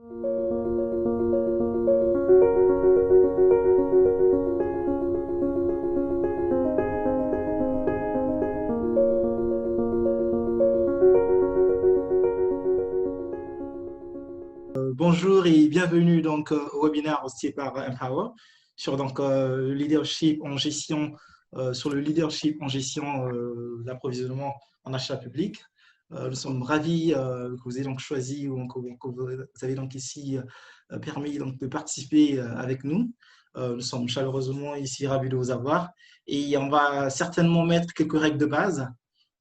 Bonjour et bienvenue au webinaire hosté par Empower sur le leadership en gestion d'approvisionnement en achat public. Nous sommes ravis que vous ayez donc choisi ou que vous avez donc ici permis donc de participer avec nous. Nous sommes chaleureusement ici ravis de vous avoir et on va certainement mettre quelques règles de base,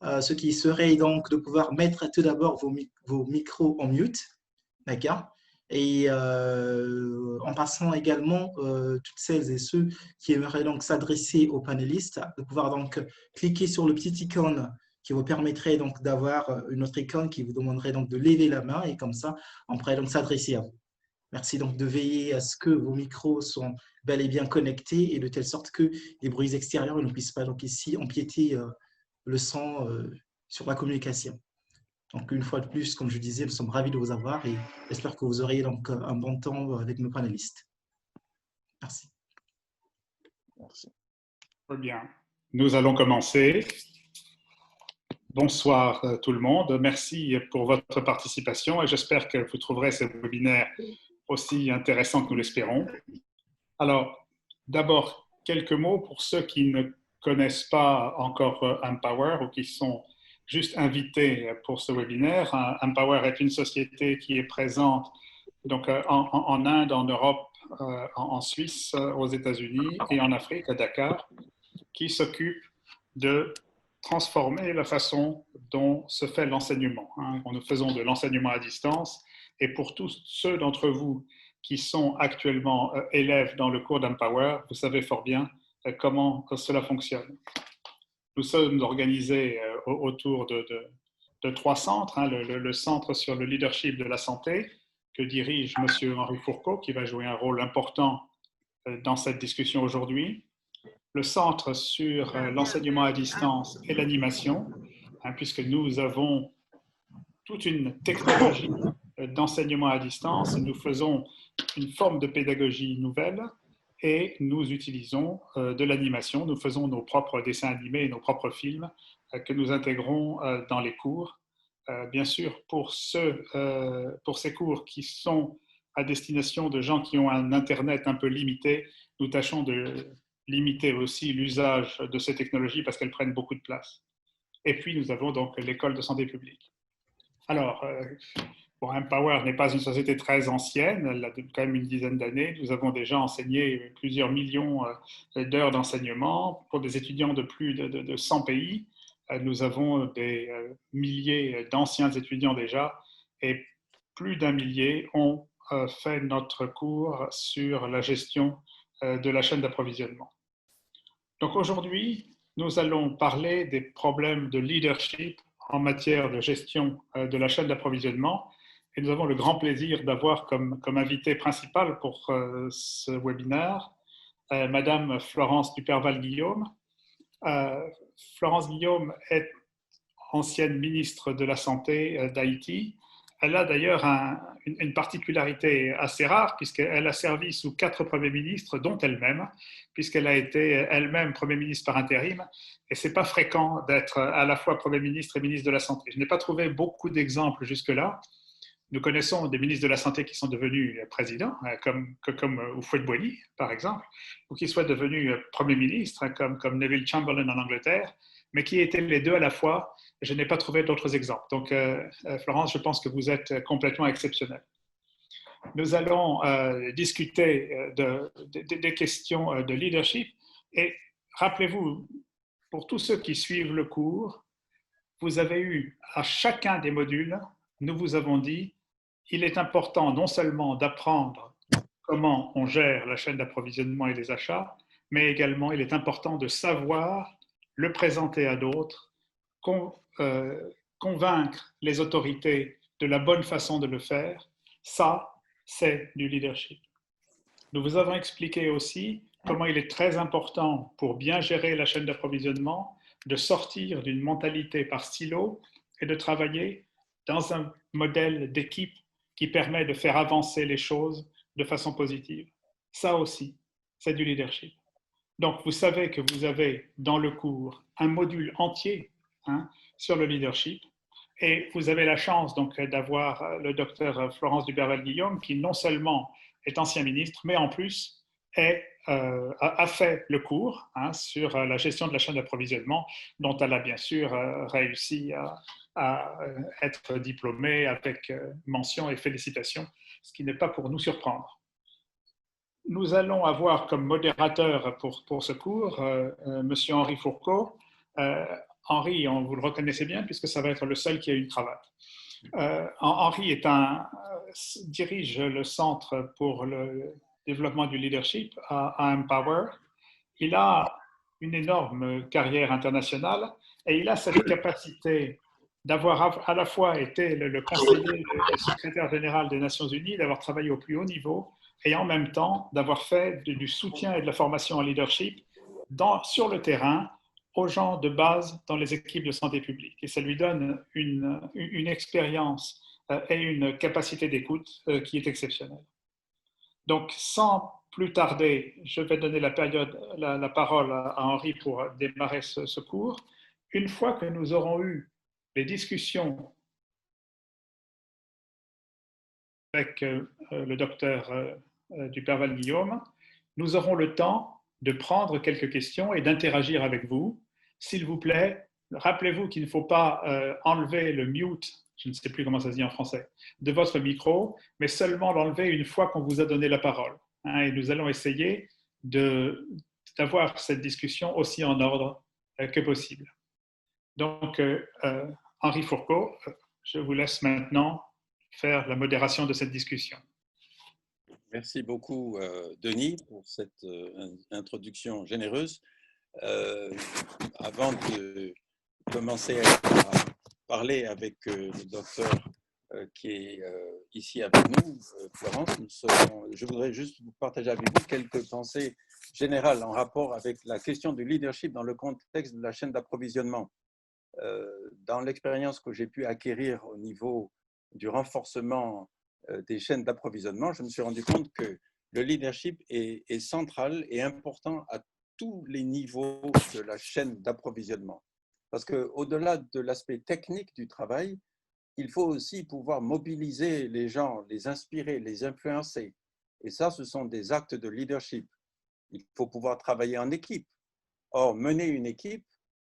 ce qui serait donc de pouvoir mettre tout d'abord vos micros en mute. D'accord. Et en passant également, toutes celles et ceux qui aimeraient donc s'adresser aux panélistes, de pouvoir donc cliquer sur le petit icône qui vous permettrait donc d'avoir une autre icône qui vous demanderait donc de lever la main et comme ça, on pourrait donc s'adresser à vous. Merci donc de veiller à ce que vos micros sont bel et bien connectés et de telle sorte que les bruits extérieurs ne puissent pas donc ici empiéter le son sur la communication. Donc, une fois de plus, comme je disais, nous sommes ravis de vous avoir et j'espère que vous aurez donc un bon temps avec nos panélistes. Merci. Merci. Très bien. Nous allons commencer. Bonsoir tout le monde. Merci pour votre participation et j'espère que vous trouverez ce webinaire aussi intéressant que nous l'espérons. Alors, d'abord, quelques mots pour ceux qui ne connaissent pas encore Empower ou qui sont juste invités pour ce webinaire. Empower est une société qui est présente donc, en Inde, en Europe, en Suisse, aux États-Unis et en Afrique, à Dakar, qui s'occupe de transformer la façon dont se fait l'enseignement. Nous faisons de l'enseignement à distance et pour tous ceux d'entre vous qui sont actuellement élèves dans le cours d'Empower, vous savez fort bien comment cela fonctionne. Nous sommes organisés autour de 3 centres. Le centre sur le leadership de la santé que dirige M. Henri Fourcault, qui va jouer un rôle important dans cette discussion aujourd'hui. Le centre sur l'enseignement à distance et l'animation, puisque nous avons toute une technologie d'enseignement à distance. Nous faisons une forme de pédagogie nouvelle et nous utilisons de l'animation. Nous faisons nos propres dessins animés et nos propres films que nous intégrons dans les cours. Bien sûr, pour ces cours qui sont à destination de gens qui ont un Internet un peu limité, nous tâchons de limiter aussi l'usage de ces technologies parce qu'elles prennent beaucoup de place. Et puis, nous avons donc l'école de santé publique. Alors, Empower n'est pas une société très ancienne, elle a quand même une dizaine d'années. Nous avons déjà enseigné plusieurs millions d'heures d'enseignement pour des étudiants de plus de 100 pays. Nous avons des milliers d'anciens étudiants déjà et plus d'un millier ont fait notre cours sur la gestion de la chaîne d'approvisionnement. Donc aujourd'hui, nous allons parler des problèmes de leadership en matière de gestion de la chaîne d'approvisionnement. Et nous avons le grand plaisir d'avoir comme invitée principale pour ce webinaire Madame Florence Duperval-Guillaume. Florence Guillaume est ancienne ministre de la Santé d'Haïti. Elle a d'ailleurs une particularité assez rare puisqu'elle a servi sous 4 premiers ministres, dont elle-même, puisqu'elle a été elle-même Premier ministre par intérim. Et ce n'est pas fréquent d'être à la fois Premier ministre et ministre de la Santé. Je n'ai pas trouvé beaucoup d'exemples jusque-là. Nous connaissons des ministres de la Santé qui sont devenus présidents, comme Houphouët-Boigny, par exemple, ou qui soient devenus Premier ministre, comme Neville Chamberlain en Angleterre, mais qui étaient les deux à la fois. Je n'ai pas trouvé d'autres exemples. Donc, Florence, je pense que vous êtes complètement exceptionnelle. Nous allons discuter des questions de leadership. Et rappelez-vous, pour tous ceux qui suivent le cours, vous avez eu à chacun des modules, nous vous avons dit, il est important non seulement d'apprendre comment on gère la chaîne d'approvisionnement et des achats, mais également il est important de savoir le présenter à d'autres, convaincre les autorités de la bonne façon de le faire. Ça, c'est du leadership. Nous vous avons expliqué aussi comment il est très important pour bien gérer la chaîne d'approvisionnement de sortir d'une mentalité par silo et de travailler dans un modèle d'équipe qui permet de faire avancer les choses de façon positive. Ça aussi, c'est du leadership. Donc, vous savez que vous avez dans le cours un module entier sur le leadership. Et vous avez la chance donc d'avoir le docteur Florence Duperval-Guillaume qui non seulement est ancien ministre, mais en plus a fait le cours sur la gestion de la chaîne d'approvisionnement, dont elle a bien sûr réussi à être diplômée avec mention et félicitations, ce qui n'est pas pour nous surprendre. Nous allons avoir comme modérateur pour ce cours M. Henri Fourcault. Henri, vous le reconnaissez bien puisque ça va être le seul qui a une cravate. Henri dirige le Centre pour le développement du leadership à Empower. Il a une énorme carrière internationale et il a cette capacité d'avoir à la fois été le conseiller du secrétaire général des Nations Unies, d'avoir travaillé au plus haut niveau et en même temps d'avoir fait du soutien et de la formation en leadership sur le terrain aux gens de base dans les équipes de santé publique. Et ça lui donne une expérience et une capacité d'écoute qui est exceptionnelle. Donc, sans plus tarder, je vais donner la parole à Henri pour démarrer ce cours. Une fois que nous aurons eu les discussions avec le docteur Duperval-Guillaume, nous aurons le temps de prendre quelques questions et d'interagir avec vous. S'il vous plaît, rappelez-vous qu'il ne faut pas enlever le mute, je ne sais plus comment ça se dit en français, de votre micro, mais seulement l'enlever une fois qu'on vous a donné la parole. Et nous allons essayer d'avoir cette discussion aussi en ordre que possible. Donc, Henri Fourcault, je vous laisse maintenant faire la modération de cette discussion. Merci beaucoup, Denis, pour cette introduction généreuse. Avant de commencer à parler avec le docteur qui est ici avec nous, Florence, je voudrais juste vous partager avec vous quelques pensées générales en rapport avec la question du leadership dans le contexte de la chaîne d'approvisionnement. Dans l'expérience que j'ai pu acquérir au niveau du renforcement des chaînes d'approvisionnement, je me suis rendu compte que le leadership est central et important à tous les niveaux de la chaîne d'approvisionnement. Parce qu'au-delà de l'aspect technique du travail, il faut aussi pouvoir mobiliser les gens, les inspirer, les influencer. Et ça, ce sont des actes de leadership. Il faut pouvoir travailler en équipe. Or, mener une équipe,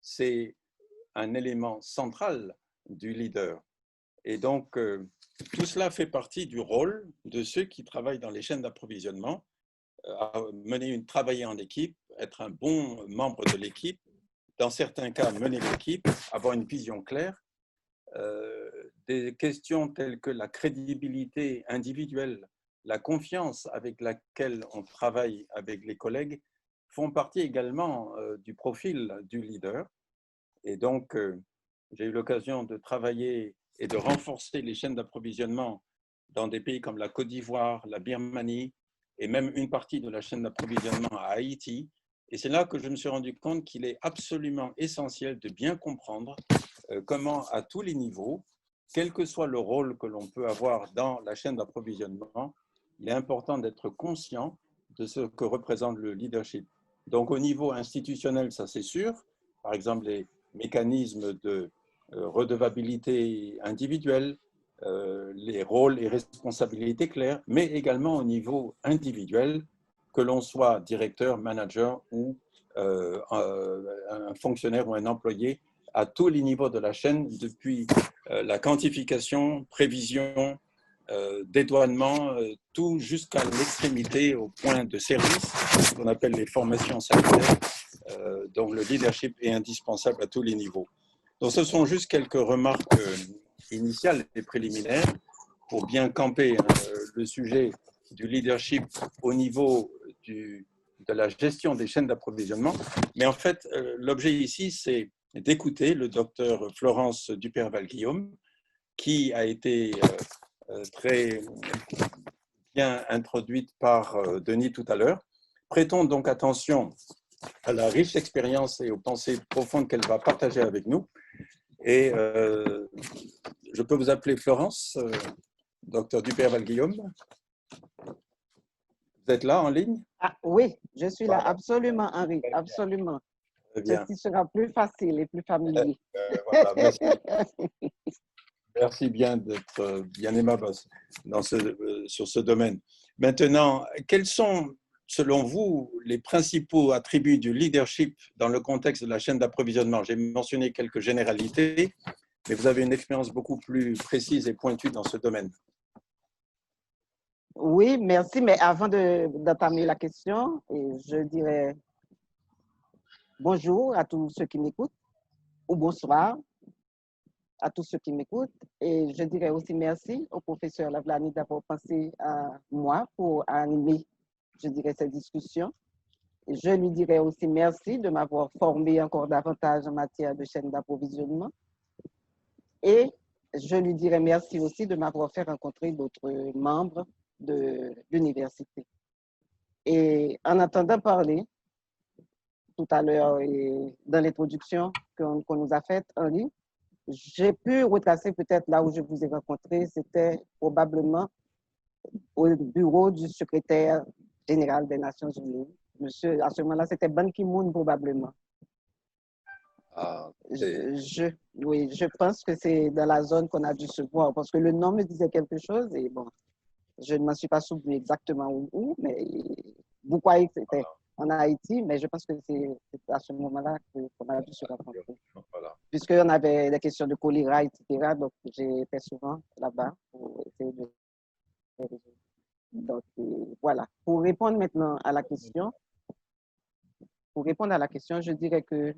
c'est un élément central du leader. Et donc, tout cela fait partie du rôle de ceux qui travaillent dans les chaînes d'approvisionnement, travailler en équipe, être un bon membre de l'équipe, dans certains cas, mener l'équipe, avoir une vision claire. Des questions telles que la crédibilité individuelle, la confiance avec laquelle on travaille avec les collègues font partie également du profil du leader. Et donc, j'ai eu l'occasion de travailler et de renforcer les chaînes d'approvisionnement dans des pays comme la Côte d'Ivoire, la Birmanie et même une partie de la chaîne d'approvisionnement à Haïti. Et c'est là que je me suis rendu compte qu'il est absolument essentiel de bien comprendre comment, à tous les niveaux, quel que soit le rôle que l'on peut avoir dans la chaîne d'approvisionnement, il est important d'être conscient de ce que représente le leadership. Donc, au niveau institutionnel, ça c'est sûr. Par exemple, les mécanismes de redevabilité individuelle, les rôles et responsabilités claires, mais également au niveau individuel, que l'on soit directeur, manager ou un fonctionnaire ou un employé à tous les niveaux de la chaîne, depuis la quantification, prévision, dédouanement, tout jusqu'à l'extrémité au point de service, ce qu'on appelle les formations sanitaires. Donc le leadership est indispensable à tous les niveaux. Donc ce sont juste quelques remarques initiales et préliminaires pour bien camper le sujet du leadership au niveau de la gestion des chaînes d'approvisionnement. Mais en fait, l'objet ici, c'est d'écouter le docteur Florence Duperval-Guillaume, qui a été très bien introduite par Denis tout à l'heure. Prêtons donc attention à la riche expérience et aux pensées profondes qu'elle va partager avec nous. Et je peux vous appeler Florence, Docteur Duperval-Guillaume, vous êtes là en ligne? Ah, oui, je suis là, Voilà. absolument, Henri, absolument. Très bien. Ceci sera plus facile et plus familier. Voilà, merci. Merci bien d'être bien aimable sur ce domaine. Maintenant, quels sont, selon vous, les principaux attributs du leadership dans le contexte de la chaîne d'approvisionnement? J'ai mentionné quelques généralités, mais vous avez une expérience beaucoup plus précise et pointue dans ce domaine. Oui, merci, mais avant d'entamer la question, je dirais bonjour à tous ceux qui m'écoutent, ou bonsoir à tous ceux qui m'écoutent. Et je dirais aussi merci au professeur Lavlani d'avoir pensé à moi pour animer, je dirais, cette discussion. Et je lui dirais aussi merci de m'avoir formé encore davantage en matière de chaîne d'approvisionnement. Et je lui dirais merci aussi de m'avoir fait rencontrer d'autres membres de l'université. Et en entendant parler tout à l'heure et dans l'introduction qu'on nous a faite, Henri, j'ai pu retracer peut-être là où je vous ai rencontré, c'était probablement au bureau du secrétaire général des Nations Unies. Monsieur, à ce moment-là, c'était Ban Ki-moon probablement. Oui, je pense que c'est dans la zone qu'on a dû se voir parce que le nom me disait quelque chose et bon, je ne m'en suis pas souvenu exactement où, mais vous croyez que c'était en Haïti, mais je pense que c'est à ce moment-là qu'on a dû se rencontrer. Voilà. Puisqu'on avait des questions de choléra, etc., donc j'étais souvent là-bas pour essayer de... Donc voilà. Pour répondre maintenant à la question, je dirais que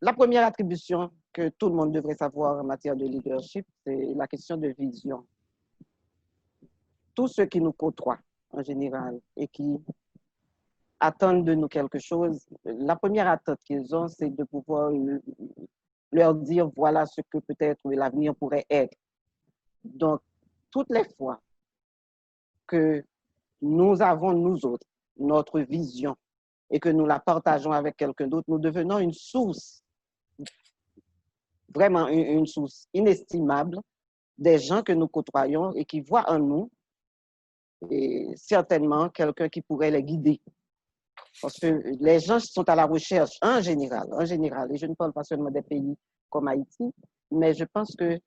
la première attribution que tout le monde devrait savoir en matière de leadership, c'est la question de vision. Tous ceux qui nous côtoient en général et qui attendent de nous quelque chose, la première attente qu'ils ont, c'est de pouvoir leur dire voilà ce que peut-être l'avenir pourrait être. Donc, toutes les fois que nous avons, nous autres, notre vision et que nous la partageons avec quelqu'un d'autre, nous devenons une source, vraiment une source inestimable des gens que nous côtoyons et qui voient en nous et certainement quelqu'un qui pourrait les guider. Parce que les gens sont à la recherche, en général, et je ne parle pas seulement des pays comme Haïti, mais je pense que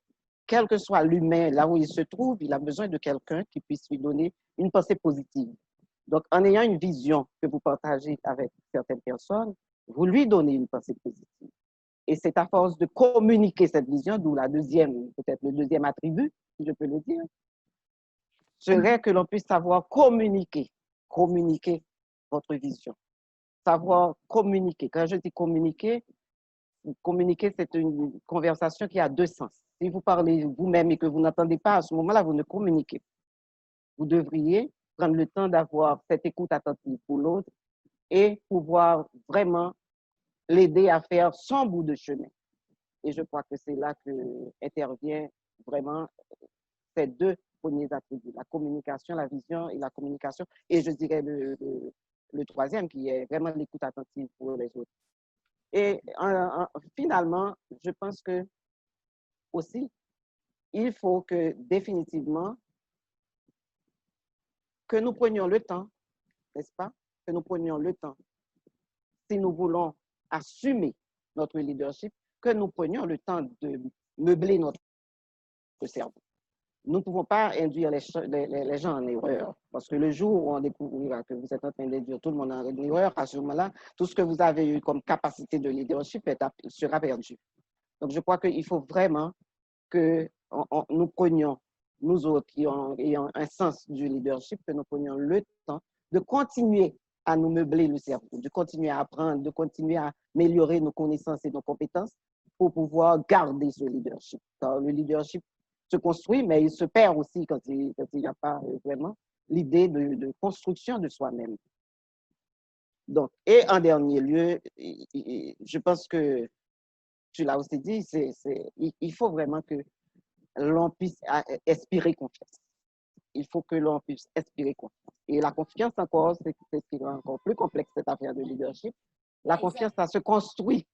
quel que soit l'humain, là où il se trouve, il a besoin de quelqu'un qui puisse lui donner une pensée positive. Donc, en ayant une vision que vous partagez avec certaines personnes, vous lui donnez une pensée positive. Et c'est à force de communiquer cette vision, d'où peut-être le deuxième attribut, si je peux le dire, serait que l'on puisse savoir communiquer votre vision. Savoir communiquer. Quand je dis communiquer, c'est une conversation qui a deux sens. Si vous parlez vous-même et que vous n'entendez pas, à ce moment-là, vous ne communiquez pas. Vous devriez prendre le temps d'avoir cette écoute attentive pour l'autre et pouvoir vraiment l'aider à faire son bout de chemin. Et je crois que c'est là que intervient vraiment ces deux premiers attributs, la communication, la vision et la communication. Et je dirais le troisième qui est vraiment l'écoute attentive pour les autres. Et finalement, je pense que aussi, il faut que définitivement, que nous prenions le temps, n'est-ce pas? Que nous prenions le temps, si nous voulons assumer notre leadership, que nous prenions le temps de meubler notre cerveau. Nous ne pouvons pas induire les gens en erreur, parce que le jour où on découvrira que vous êtes en train d'induire tout le monde en erreur, à ce moment-là, tout ce que vous avez eu comme capacité de leadership sera perdu. Donc, je crois qu'il faut vraiment que nous prenions, nous autres qui ayant un sens du leadership, que nous prenions le temps de continuer à nous meubler le cerveau, de continuer à apprendre, de continuer à améliorer nos connaissances et nos compétences pour pouvoir garder ce leadership. Car le leadership se construit, mais il se perd aussi quand il n'y a pas vraiment l'idée de construction de soi-même. Donc, et en dernier lieu, je pense que tu l'as aussi dit, il faut vraiment que l'on puisse inspirer confiance. Il faut que l'on puisse inspirer confiance. Et la confiance encore, c'est ce qui est encore plus complexe, cette affaire de leadership. La confiance, ça se construit.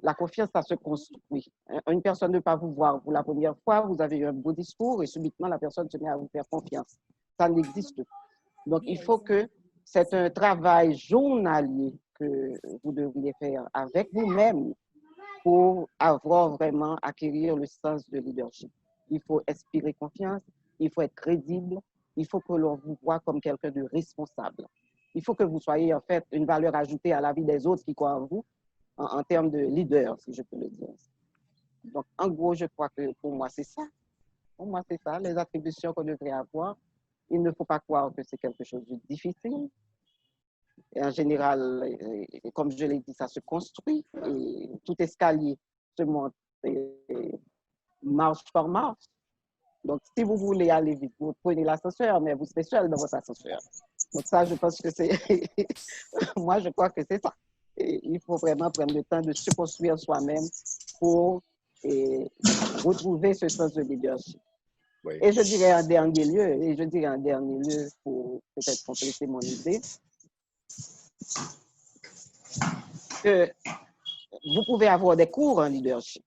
la confiance, ça se construit. Une personne ne peut pas vous voir pour la première fois, vous avez eu un beau discours et subitement, la personne se met à vous faire confiance. Ça n'existe pas. Donc, il faut que c'est un travail journalier que vous devriez faire avec vous-même pour avoir vraiment acquérir le sens de leadership. Il faut inspirer confiance, il faut être crédible, il faut que l'on vous voit comme quelqu'un de responsable. Il faut que vous soyez en fait une valeur ajoutée à la vie des autres qui croient en vous en termes de leader, si je peux le dire. Donc, en gros, je crois que pour moi, c'est ça. Pour moi, c'est ça, les attributions qu'on devrait avoir. Il ne faut pas croire que c'est quelque chose de difficile. Et en général, comme je l'ai dit, ça se construit. Et tout escalier se monte marche par marche. Donc, si vous voulez aller vite, vous prenez l'ascenseur, mais vous serez seul dans votre ascenseur. Donc, ça, je pense que c'est... Moi, je crois que c'est ça. Et il faut vraiment prendre le temps de se construire soi-même pour retrouver ce sens de leadership. Oui. Et je dirais en dernier lieu, pour peut-être compléter mon idée, que vous pouvez avoir des cours en leadership,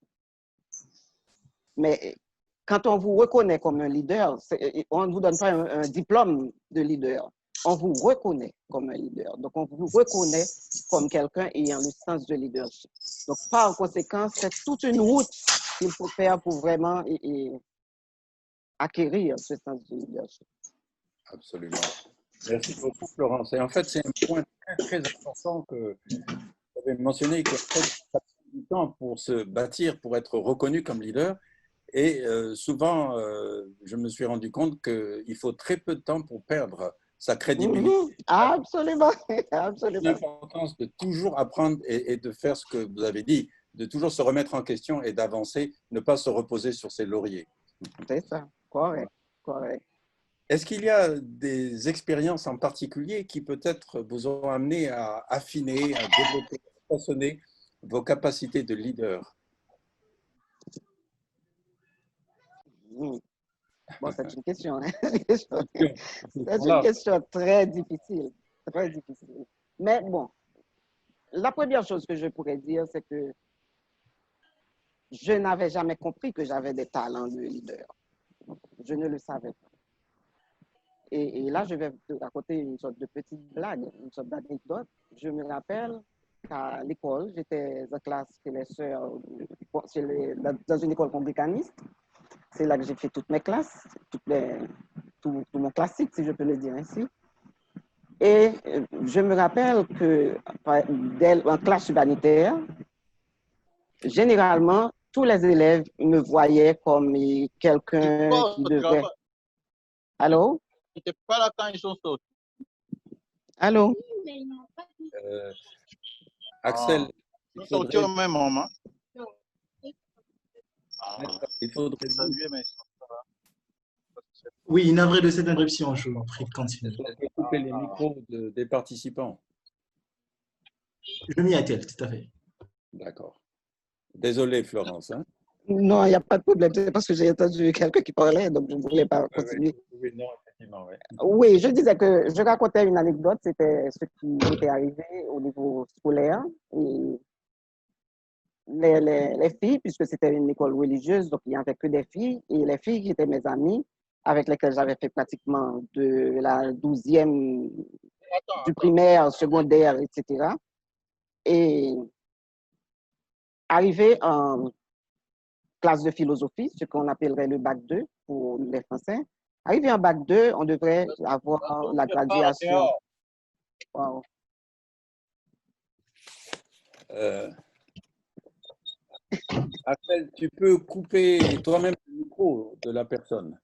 mais quand on vous reconnaît comme un leader, on ne vous donne pas un diplôme de leader, on vous reconnaît comme un leader. Donc, on vous reconnaît comme quelqu'un ayant le sens de leadership. Donc, par conséquent, c'est toute une route qu'il faut faire pour vraiment acquérir ce sens de leadership. Absolument. Merci beaucoup, Florence. Et en fait, c'est un point très, très important que vous avez mentionné, que ça prend du temps pour se bâtir, pour être reconnu comme leader. Et souvent, je me suis rendu compte qu'il faut très peu de temps pour perdre sa crédibilité. Absolument, absolument. L'importance de toujours apprendre et de faire ce que vous avez dit, de toujours se remettre en question et d'avancer, ne pas se reposer sur ses lauriers. C'est ça, correct, correct. Est-ce qu'il y a des expériences en particulier qui peut-être vous ont amené à affiner, à développer, à façonner vos capacités de leader? Bon, c'est une question. Hein? C'est une question très difficile. Très difficile. Mais bon, la première chose que je pourrais dire, c'est que je n'avais jamais compris que j'avais des talents de leader. Je ne le savais pas. Et là, je vais te raconter une sorte de petite blague, une sorte d'anecdote. Je me rappelle qu'à l'école, j'étais en classe chez les sœurs, dans une école congréganiste. C'est là que j'ai fait toutes mes classes, tout mon classique, si je peux le dire ainsi. Et je me rappelle qu'en classe humanitaire, généralement, tous les élèves me voyaient comme quelqu'un qui devrait... Allô? C'était pas là quand ils sont sortis. Allô? Axel. Ils sont sortis au même moment. Il faudrait saluer, mais oui, navré de cette interruption, je vous prie de continuer. Couper les micros des participants. Je m'y attelle, tout à fait. D'accord. Désolé, Florence. Hein? Non, il n'y a pas de problème. C'est parce que j'ai entendu quelqu'un qui parlait, donc je ne voulais pas continuer. Oui, non, effectivement, oui. Oui, je disais que je racontais une anecdote, c'était ce qui m'était arrivé au niveau scolaire. Et les filles, puisque c'était une école religieuse, donc il n'y avait que des filles, et les filles qui étaient mes amies, avec lesquelles j'avais fait pratiquement de la 12e, du primaire, secondaire, etc. Et arrivé en classe de philosophie, ce qu'on appellerait le bac 2 pour les Français, arrivé en bac 2, on devrait avoir la graduation. Wow. Axel, tu peux couper toi-même le micro de la personne.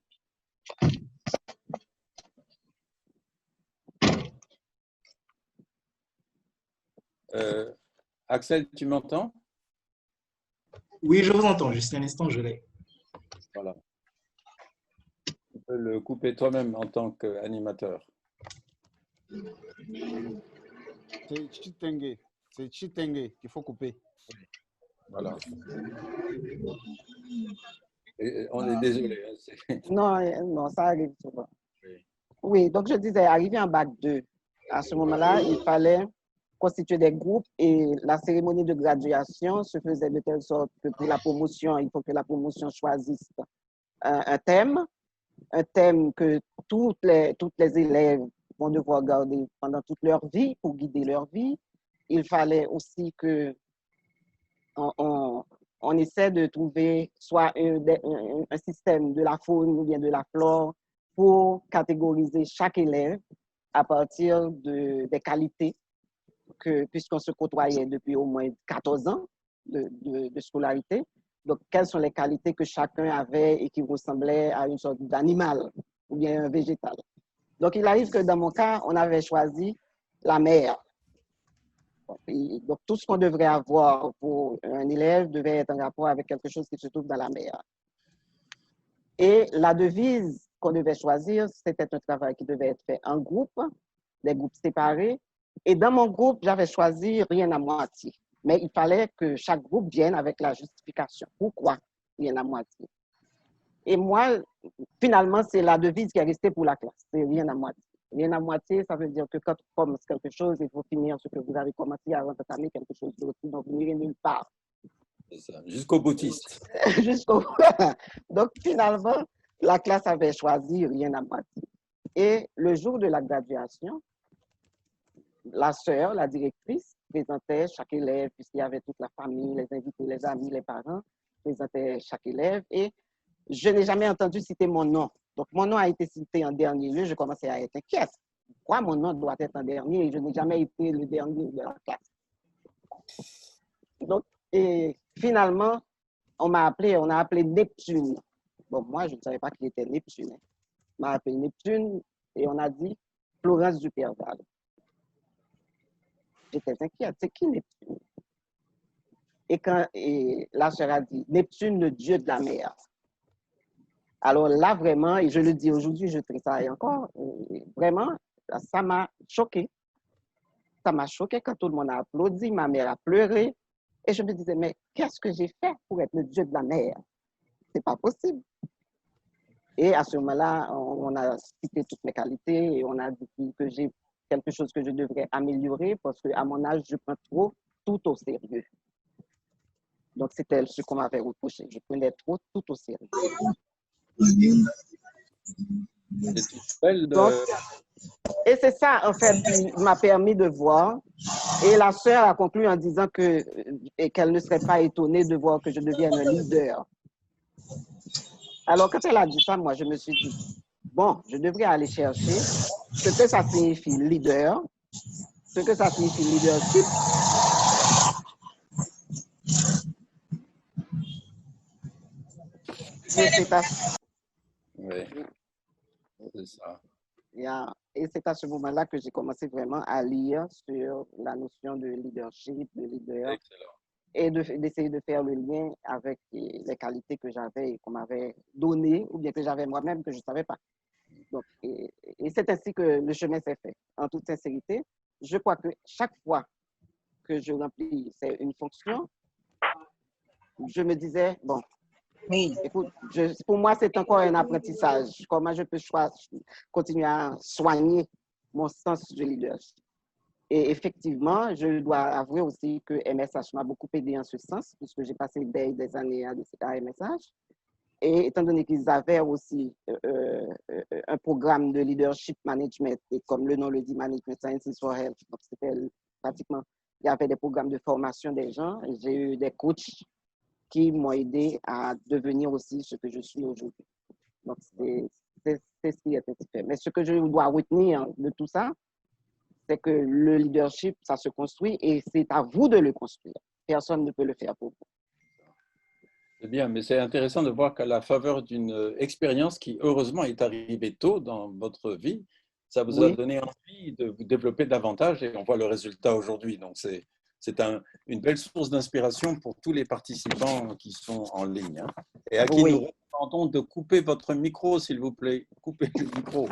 Axel, tu m'entends? Oui, je vous entends. Juste un instant, je l'ai. Voilà. Tu peux le couper toi-même en tant qu'animateur. C'est Chitenge qu'il faut couper. Voilà. Et on est désolé. Non, ça arrive souvent. Oui, donc je disais, arrivé en bac 2, à ce moment-là, il fallait constituer des groupes et la cérémonie de graduation se faisait de telle sorte que pour la promotion, il faut que la promotion choisisse un thème que toutes les élèves vont devoir garder pendant toute leur vie pour guider leur vie. Il fallait aussi que on essaie de trouver soit un système de la faune ou bien de la flore pour catégoriser chaque élève à partir des qualités puisqu'on se côtoyait depuis au moins 14 ans de scolarité. Donc, quelles sont les qualités que chacun avait et qui ressemblaient à une sorte d'animal ou bien un végétal. Donc, il arrive que dans mon cas, on avait choisi la mer. Donc, tout ce qu'on devrait avoir pour un élève devait être en rapport avec quelque chose qui se trouve dans la mer. Et la devise qu'on devait choisir, c'était un travail qui devait être fait en groupe, des groupes séparés. Et dans mon groupe, j'avais choisi rien à moitié. Mais il fallait que chaque groupe vienne avec la justification. Pourquoi rien à moitié? Et moi, finalement, c'est la devise qui est restée pour la classe. C'est rien à moitié. Rien à moitié, ça veut dire que quand on commence quelque chose, il faut finir ce que vous avez commencé avant d'entamer quelque chose d'autre. Donc, vous n'irez nulle part. C'est ça, jusqu'au boutiste. Jusqu'au... Donc, finalement, la classe avait choisi rien à moitié. Et le jour de la graduation, la sœur, la directrice, présentait chaque élève, puisqu'il y avait toute la famille, les invités, les amis, les parents, présentait chaque élève. Et je n'ai jamais entendu citer mon nom. Donc, mon nom a été cité en dernier lieu. Je commençais à être inquiète. Pourquoi mon nom doit être en dernier? Je n'ai jamais été le dernier de la classe. Donc, et finalement, on a appelé Neptune. Bon, moi, je ne savais pas qui était Neptune. On m'a appelé Neptune et on a dit Florence Duperval. J'étais inquiète. C'est qui Neptune? Et la sœur a dit Neptune, le dieu de la mer. Alors là, vraiment, et je le dis aujourd'hui, je tressaille encore, vraiment, ça m'a choqué. Ça m'a choqué quand tout le monde a applaudi, ma mère a pleuré. Et je me disais, mais qu'est-ce que j'ai fait pour être le dieu de la mer? C'est pas possible. Et à ce moment-là, on a cité toutes mes qualités et on a dit que j'ai quelque chose que je devrais améliorer parce qu'à mon âge, je prends trop tout au sérieux. Donc, c'était ce qu'on m'avait reproché. Je prenais trop tout au sérieux. Donc, et c'est ça, en fait, qui m'a permis de voir. Et la sœur a conclu en disant qu'elle ne serait pas étonnée de voir que je devienne un leader. Alors, quand elle a dit ça, moi, je me suis dit, bon, je devrais aller chercher ce que ça signifie leader, ce que ça signifie leadership. Oui, c'est ça. Et c'est à ce moment-là que j'ai commencé vraiment à lire sur la notion de leadership, de leader. Excellent. Et d'essayer de faire le lien avec les qualités que j'avais et qu'on m'avait données, ou bien que j'avais moi-même que je ne savais pas. Donc, et c'est ainsi que le chemin s'est fait. En toute sincérité, je crois que chaque fois que je remplis une fonction, je me disais, bon, oui. Écoute, pour moi, c'est encore un apprentissage. Comment je peux continuer à soigner mon sens de leadership. Et effectivement, je dois avouer aussi que MSH m'a beaucoup aidé en ce sens, puisque j'ai passé des années à MSH. Et étant donné qu'ils avaient aussi un programme de leadership management, et comme le nom le dit, Management Sciences for Health, donc c'était pratiquement, il y avait des programmes de formation des gens, et j'ai eu des coachs qui m'ont aidé à devenir aussi ce que je suis aujourd'hui. Donc, c'est ce qui est fait. Mais ce que je dois retenir de tout ça, c'est que le leadership, ça se construit et c'est à vous de le construire. Personne ne peut le faire pour vous. C'est bien, mais c'est intéressant de voir qu'à la faveur d'une expérience qui, heureusement, est arrivée tôt dans votre vie, ça vous a donné envie de vous développer davantage et on voit le résultat aujourd'hui. Donc, c'est une belle source d'inspiration pour tous les participants qui sont en ligne. Hein, et à qui nous recommandons de couper votre micro, s'il vous plaît. Coupez le micro.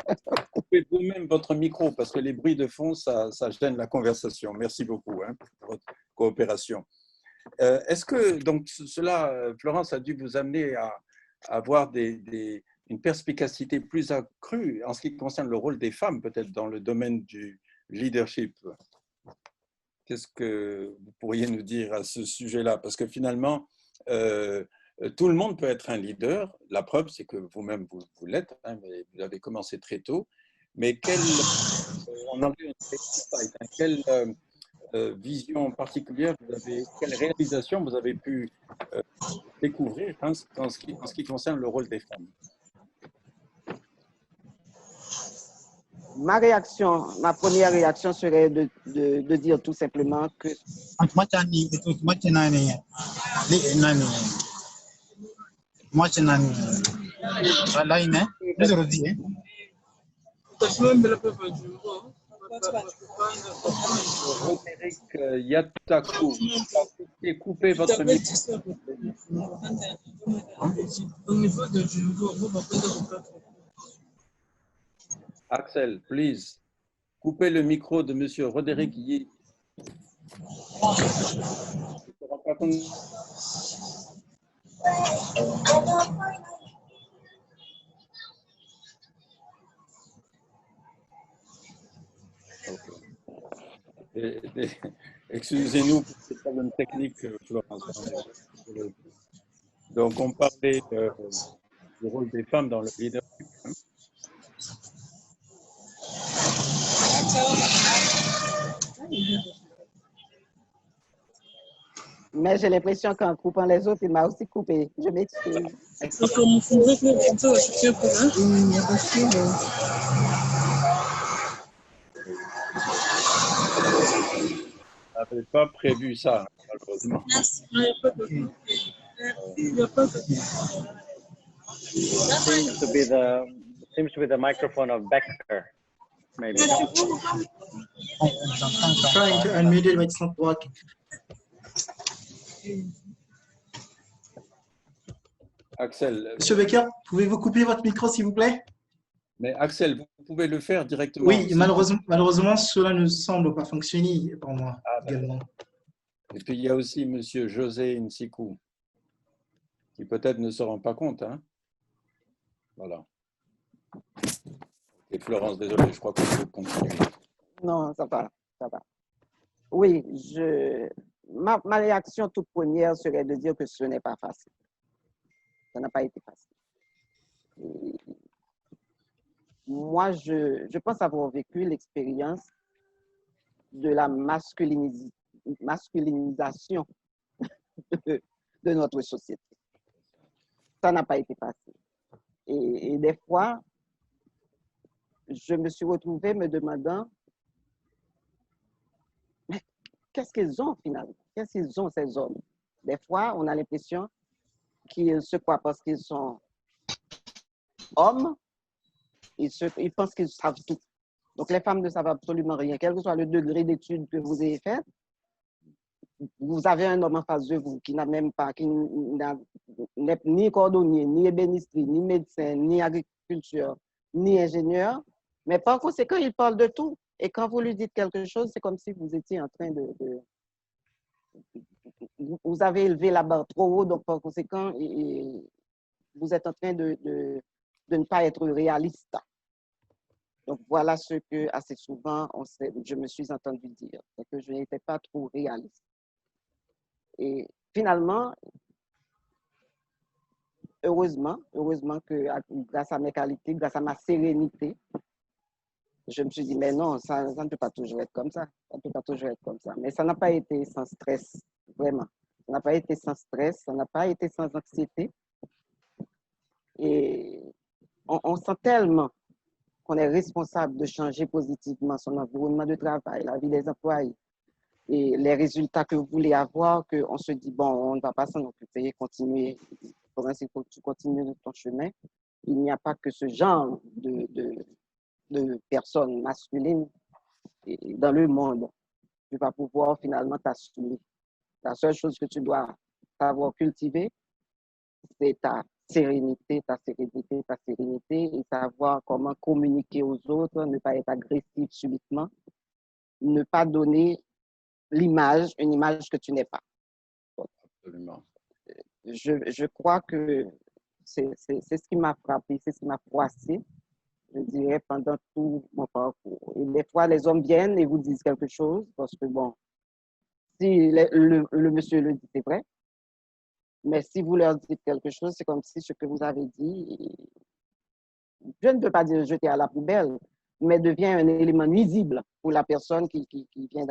Coupez vous-même votre micro parce que les bruits de fond, ça gêne la conversation. Merci beaucoup pour votre coopération. Est-ce que donc cela, Florence, a dû vous amener à avoir une perspicacité plus accrue en ce qui concerne le rôle des femmes, peut-être dans le domaine du leadership? qu'est-ce que vous pourriez nous dire à ce sujet-là? Parce que finalement, tout le monde peut être un leader. La preuve, c'est que vous-même, vous l'êtes, hein, mais vous avez commencé très tôt. Mais en anglais, on dit insight, hein, quelle vision particulière vous avez, quelle réalisation vous avez pu découvrir hein, en ce qui concerne le rôle des femmes? Ma première réaction serait de dire tout simplement que Roderick Yatakou, coupez votre micro. Axel, please, coupez le micro de Monsieur Roderick Yi. Excusez-nous pour ces problèmes techniques, Florence. Donc, on parlait du rôle des femmes dans le leadership. Hein. Mais j'ai l'impression qu'en coupant les autres, il m'a aussi coupé. Je m'excuse. On n'avait pas prévu ça, malheureusement. Seems to be the microphone of Becker, maybe. Trying to unmute it, but it's not working. Axel. Monsieur Becker, pouvez-vous couper votre micro, s'il vous plaît? Mais Axel, vous pouvez le faire directement. Oui, malheureusement, cela ne semble pas fonctionner pour moi également. Et puis, il y a aussi Monsieur José Nsikou, qui peut-être ne se rend pas compte. Hein? Voilà. Et Florence, désolé, je crois qu'on peut continuer. Non, ça va, ça va. Oui, ma réaction toute première serait de dire que ce n'est pas facile. Ça n'a pas été facile. Et moi, je pense avoir vécu l'expérience de la masculinisation de notre société. Ça n'a pas été facile. Et des fois, je me suis retrouvée me demandant, mais qu'est-ce qu'ils ont finalement? Qu'est-ce qu'ils ont ces hommes? Des fois, on a l'impression qu'ils se croient parce qu'ils sont hommes, ils pensent qu'ils savent tout. Donc, les femmes ne savent absolument rien. Quel que soit le degré d'études que vous ayez fait, vous avez un homme en face de vous qui n'a même pas, qui n'est ni cordonnier, ni ébéniste, ni médecin, ni agriculteur, ni ingénieur. Mais par conséquent, il parle de tout. Et quand vous lui dites quelque chose, c'est comme si vous étiez en train vous avez élevé la barre trop haut, donc par conséquent, vous êtes en train de ne pas être réaliste. Donc voilà ce que assez souvent je me suis entendu dire, c'est que je n'étais pas trop réaliste. Et finalement, heureusement que grâce à mes qualités, grâce à ma sérénité, je me suis dit, mais non, ça ne peut pas toujours être comme ça. Ça ne peut pas toujours être comme ça. Mais ça n'a pas été sans stress, vraiment. Ça n'a pas été sans stress, ça n'a pas été sans anxiété. Et on sent tellement qu'on est responsable de changer positivement son environnement de travail, la vie des employés et les résultats que vous voulez avoir, qu'on se dit, bon, on ne va pas s'en occuper, continuer. Pour ainsi que tu continues ton chemin. Il n'y a pas que ce genre de personnes masculines dans le monde. Tu vas pouvoir finalement t'assumer. La seule chose que tu dois savoir cultiver, c'est ta sérénité et savoir comment communiquer aux autres, ne pas être agressif subitement, ne pas donner une image que tu n'es pas. Absolument. Je crois que c'est ce qui m'a frappé, c'est ce qui m'a froissé, je dirais, pendant tout mon parcours. Et des fois, les hommes viennent et vous disent quelque chose parce que, bon, Si le monsieur le dit, c'est vrai. Mais si vous leur dites quelque chose, c'est comme si ce que vous avez dit, je ne peux pas dire jeter à la poubelle, mais devient un élément nuisible pour la personne qui vient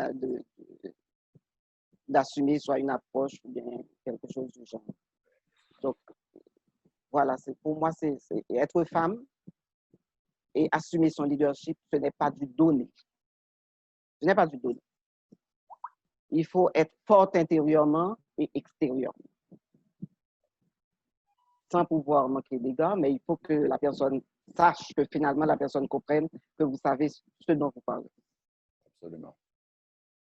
d'assumer soit une approche ou bien quelque chose du genre. Donc, voilà, pour moi, c'est être femme et assumer son leadership, ce n'est pas du donné. Ce n'est pas du donné. Il faut être forte intérieurement et extérieurement, sans pouvoir manquer d'égards, mais il faut que la personne sache, que finalement la personne comprenne que vous savez ce dont vous parlez. Absolument.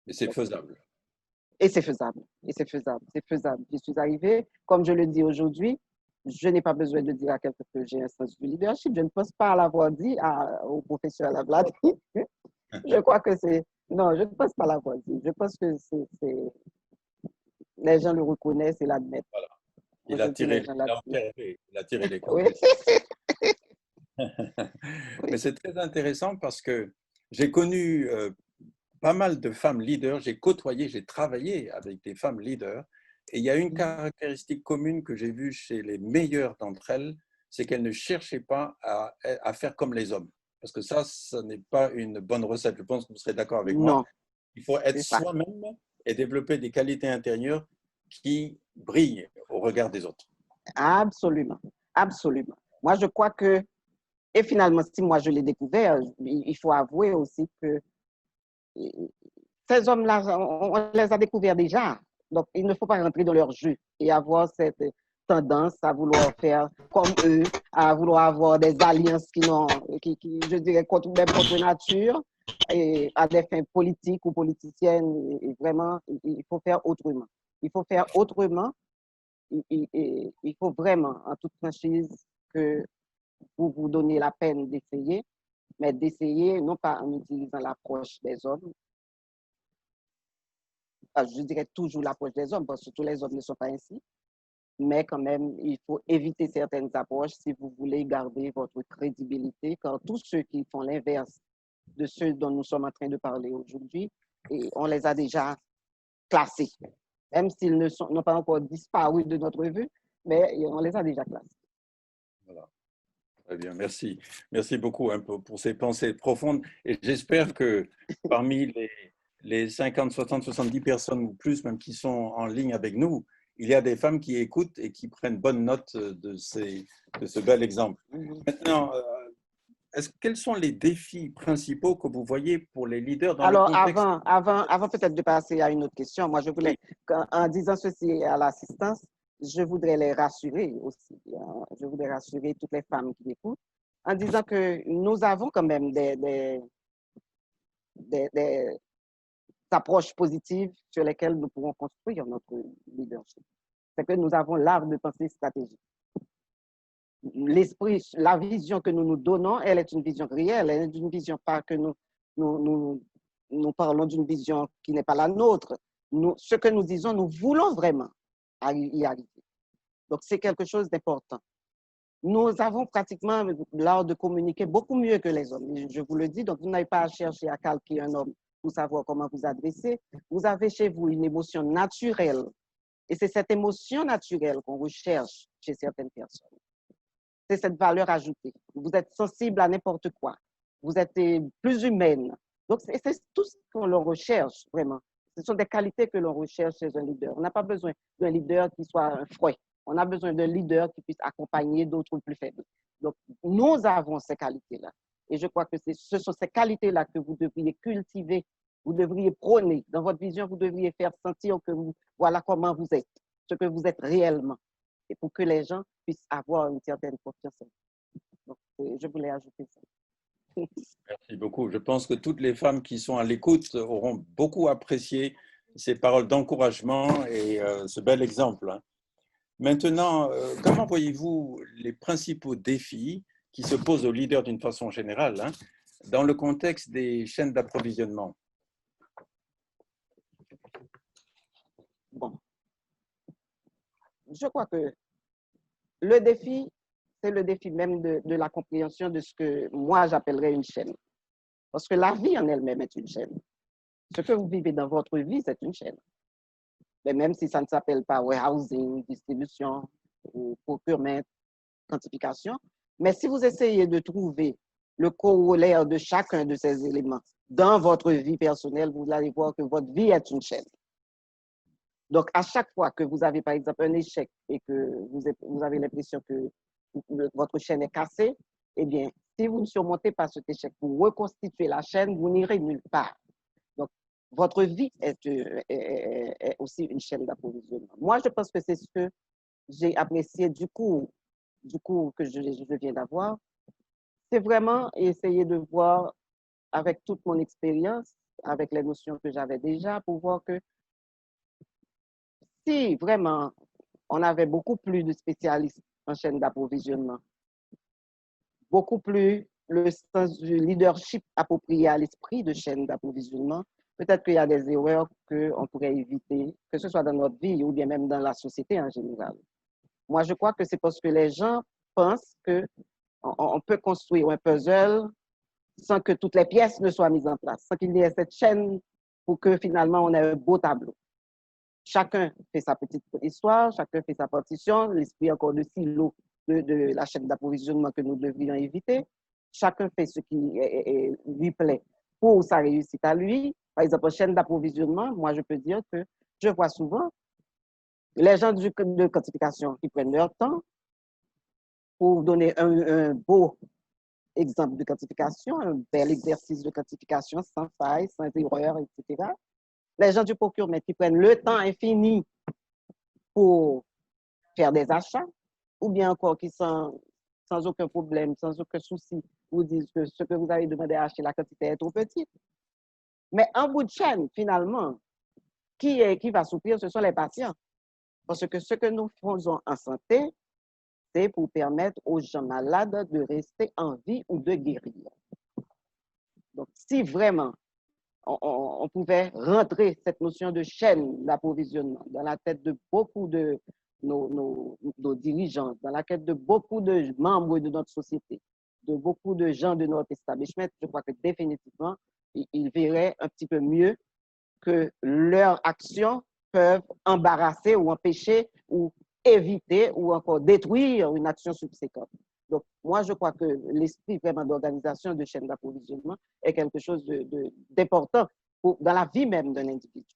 Et c'est faisable. Et c'est faisable. Et c'est faisable. C'est faisable. Je suis arrivée, comme je le dis aujourd'hui, je n'ai pas besoin de dire à quelqu'un que j'ai un sens du leadership. Je ne pense pas l'avoir dit au professeur Lavladie. Je crois que c'est... Non, je ne pense pas l'avoir dit. Je pense que les gens le reconnaissent et l'admettent. Voilà. Il a tiré les conclusions. Oui. Mais c'est très intéressant parce que j'ai connu pas mal de femmes leaders, j'ai côtoyé, j'ai travaillé avec des femmes leaders, et il y a une caractéristique commune que j'ai vue chez les meilleures d'entre elles, c'est qu'elles ne cherchaient pas à faire comme les hommes. Parce que ça n'est pas une bonne recette. Je pense que vous serez d'accord avec moi. Non, Il faut être c'est ça. soi-même et développer des qualités intérieures qui brillent au regard des autres. Absolument. Absolument. Moi, je crois que, et finalement, si moi je l'ai découvert, il faut avouer aussi que ces hommes-là, on les a découverts déjà. Donc, il ne faut pas rentrer dans leur jeu et avoir cette tendance à vouloir faire comme eux, à vouloir avoir des alliances je dirais, même contre nature, et à des fins politiques ou politiciennes. Et vraiment, il faut faire autrement. Il faut faire autrement. Il faut vraiment, en toute franchise, que vous vous donnez la peine d'essayer, mais d'essayer non pas en utilisant l'approche des hommes, je dirais toujours l'approche des hommes, parce que tous les hommes ne sont pas ainsi, mais quand même, il faut éviter certaines approches si vous voulez garder votre crédibilité, car tous ceux qui font l'inverse de ceux dont nous sommes en train de parler aujourd'hui, et on les a déjà classés, même s'ils n'ont pas encore disparu de notre vue, mais on les a déjà classés. Voilà. Très bien, merci. Merci beaucoup pour ces pensées profondes. Et j'espère que parmi les 50, 60, 70 personnes ou plus même qui sont en ligne avec nous, il y a des femmes qui écoutent et qui prennent bonne note de ce bel exemple. Maintenant, quels sont les défis principaux que vous voyez pour les leaders dans Alors, le contexte? avant peut-être de passer à une autre question, moi, je voulais, en disant ceci à l'assistance, je voudrais les rassurer aussi. Je voudrais rassurer toutes les femmes qui m'écoutent en disant que nous avons quand même des approches positives sur lesquelles nous pouvons construire notre leadership. C'est que nous avons l'art de penser stratégique. L'esprit, la vision que nous nous donnons, elle est une vision réelle, elle est une vision pas que nous parlons d'une vision qui n'est pas la nôtre. Ce que nous disons, nous voulons vraiment y arriver. Donc, c'est quelque chose d'important. Nous avons pratiquement l'art de communiquer beaucoup mieux que les hommes. Je vous le dis, donc vous n'avez pas à chercher à calquer un homme pour savoir comment vous adresser. Vous avez chez vous une émotion naturelle. Et c'est cette émotion naturelle qu'on recherche chez certaines personnes. C'est cette valeur ajoutée. Vous êtes sensible à n'importe quoi. Vous êtes plus humaine. Donc, c'est tout ce qu'on le recherche, vraiment. Ce sont des qualités que l'on recherche chez un leader. On n'a pas besoin d'un leader qui soit un fouet. On a besoin d'un leader qui puisse accompagner d'autres plus faibles. Donc, nous avons ces qualités-là. Et je crois que ce sont ces qualités-là que vous devriez cultiver, vous devriez prôner. Dans votre vision, vous devriez faire sentir que voilà comment vous êtes, ce que vous êtes réellement. Et pour que les gens puissent avoir une certaine confiance. Donc, je voulais ajouter ça. Merci beaucoup. Je pense que toutes les femmes qui sont à l'écoute auront beaucoup apprécié ces paroles d'encouragement et ce bel exemple. Maintenant, comment voyez-vous les principaux défis qui se posent aux leaders d'une façon générale dans le contexte des chaînes d'approvisionnement? Bon. Je crois que le défi, c'est le défi même de la compréhension de ce que moi j'appellerais une chaîne. Parce que la vie en elle-même est une chaîne. Ce que vous vivez dans votre vie, c'est une chaîne. mais même si ça ne s'appelle pas warehousing, distribution, ou procurement, quantification. Mais si vous essayez de trouver le corollaire de chacun de ces éléments dans votre vie personnelle, vous allez voir que votre vie est une chaîne. Donc, à chaque fois que vous avez, par exemple, un échec et que vous avez l'impression que votre chaîne est cassée, eh bien, si vous ne surmontez pas cet échec pour reconstituer la chaîne, vous n'irez nulle part. Donc, votre vie est aussi une chaîne d'approvisionnement. Moi, je pense que c'est ce que j'ai apprécié du cours que je viens d'avoir. C'est vraiment essayer de voir avec toute mon expérience, avec les notions que j'avais déjà, pour voir que si vraiment on avait beaucoup plus de spécialistes en chaîne d'approvisionnement, beaucoup plus le sens du leadership approprié à l'esprit de chaîne d'approvisionnement, peut-être qu'il y a des erreurs qu'on pourrait éviter, que ce soit dans notre vie ou bien même dans la société en général. Moi, je crois que c'est parce que les gens pensent qu'on peut construire un puzzle sans que toutes les pièces ne soient mises en place, sans qu'il y ait cette chaîne pour que finalement on ait un beau tableau. Chacun fait sa petite histoire, chacun fait sa partition, l'esprit encore de silo de la chaîne d'approvisionnement que nous devrions éviter. Chacun fait ce qui lui plaît pour sa réussite à lui. Par exemple, en chaîne d'approvisionnement, moi je peux dire que je vois souvent les gens de quantification qui prennent leur temps pour donner un beau exemple de quantification, un bel exercice de quantification sans faille, sans erreur, etc. Les gens du procurement qui prennent le temps infini pour faire des achats, ou bien encore qui sans aucun problème, sans aucun souci, vous disent que ce que vous avez demandé à acheter, la quantité est trop petite. Mais en bout de chaîne, finalement, qui va souffrir, ce sont les patients. Parce que ce que nous faisons en santé, c'est pour permettre aux gens malades de rester en vie ou de guérir. Donc, si vraiment on pouvait rentrer cette notion de chaîne d'approvisionnement dans la tête de beaucoup de nos dirigeants, dans la tête de beaucoup de membres de notre société, de beaucoup de gens de notre establishment, je crois que définitivement, ils verraient un petit peu mieux que leurs actions peuvent embarrasser ou empêcher ou éviter ou encore détruire une action subséquente. Donc, moi, je crois que l'esprit vraiment d'organisation de chaîne d'approvisionnement est quelque chose d'important dans la vie même d'un individu.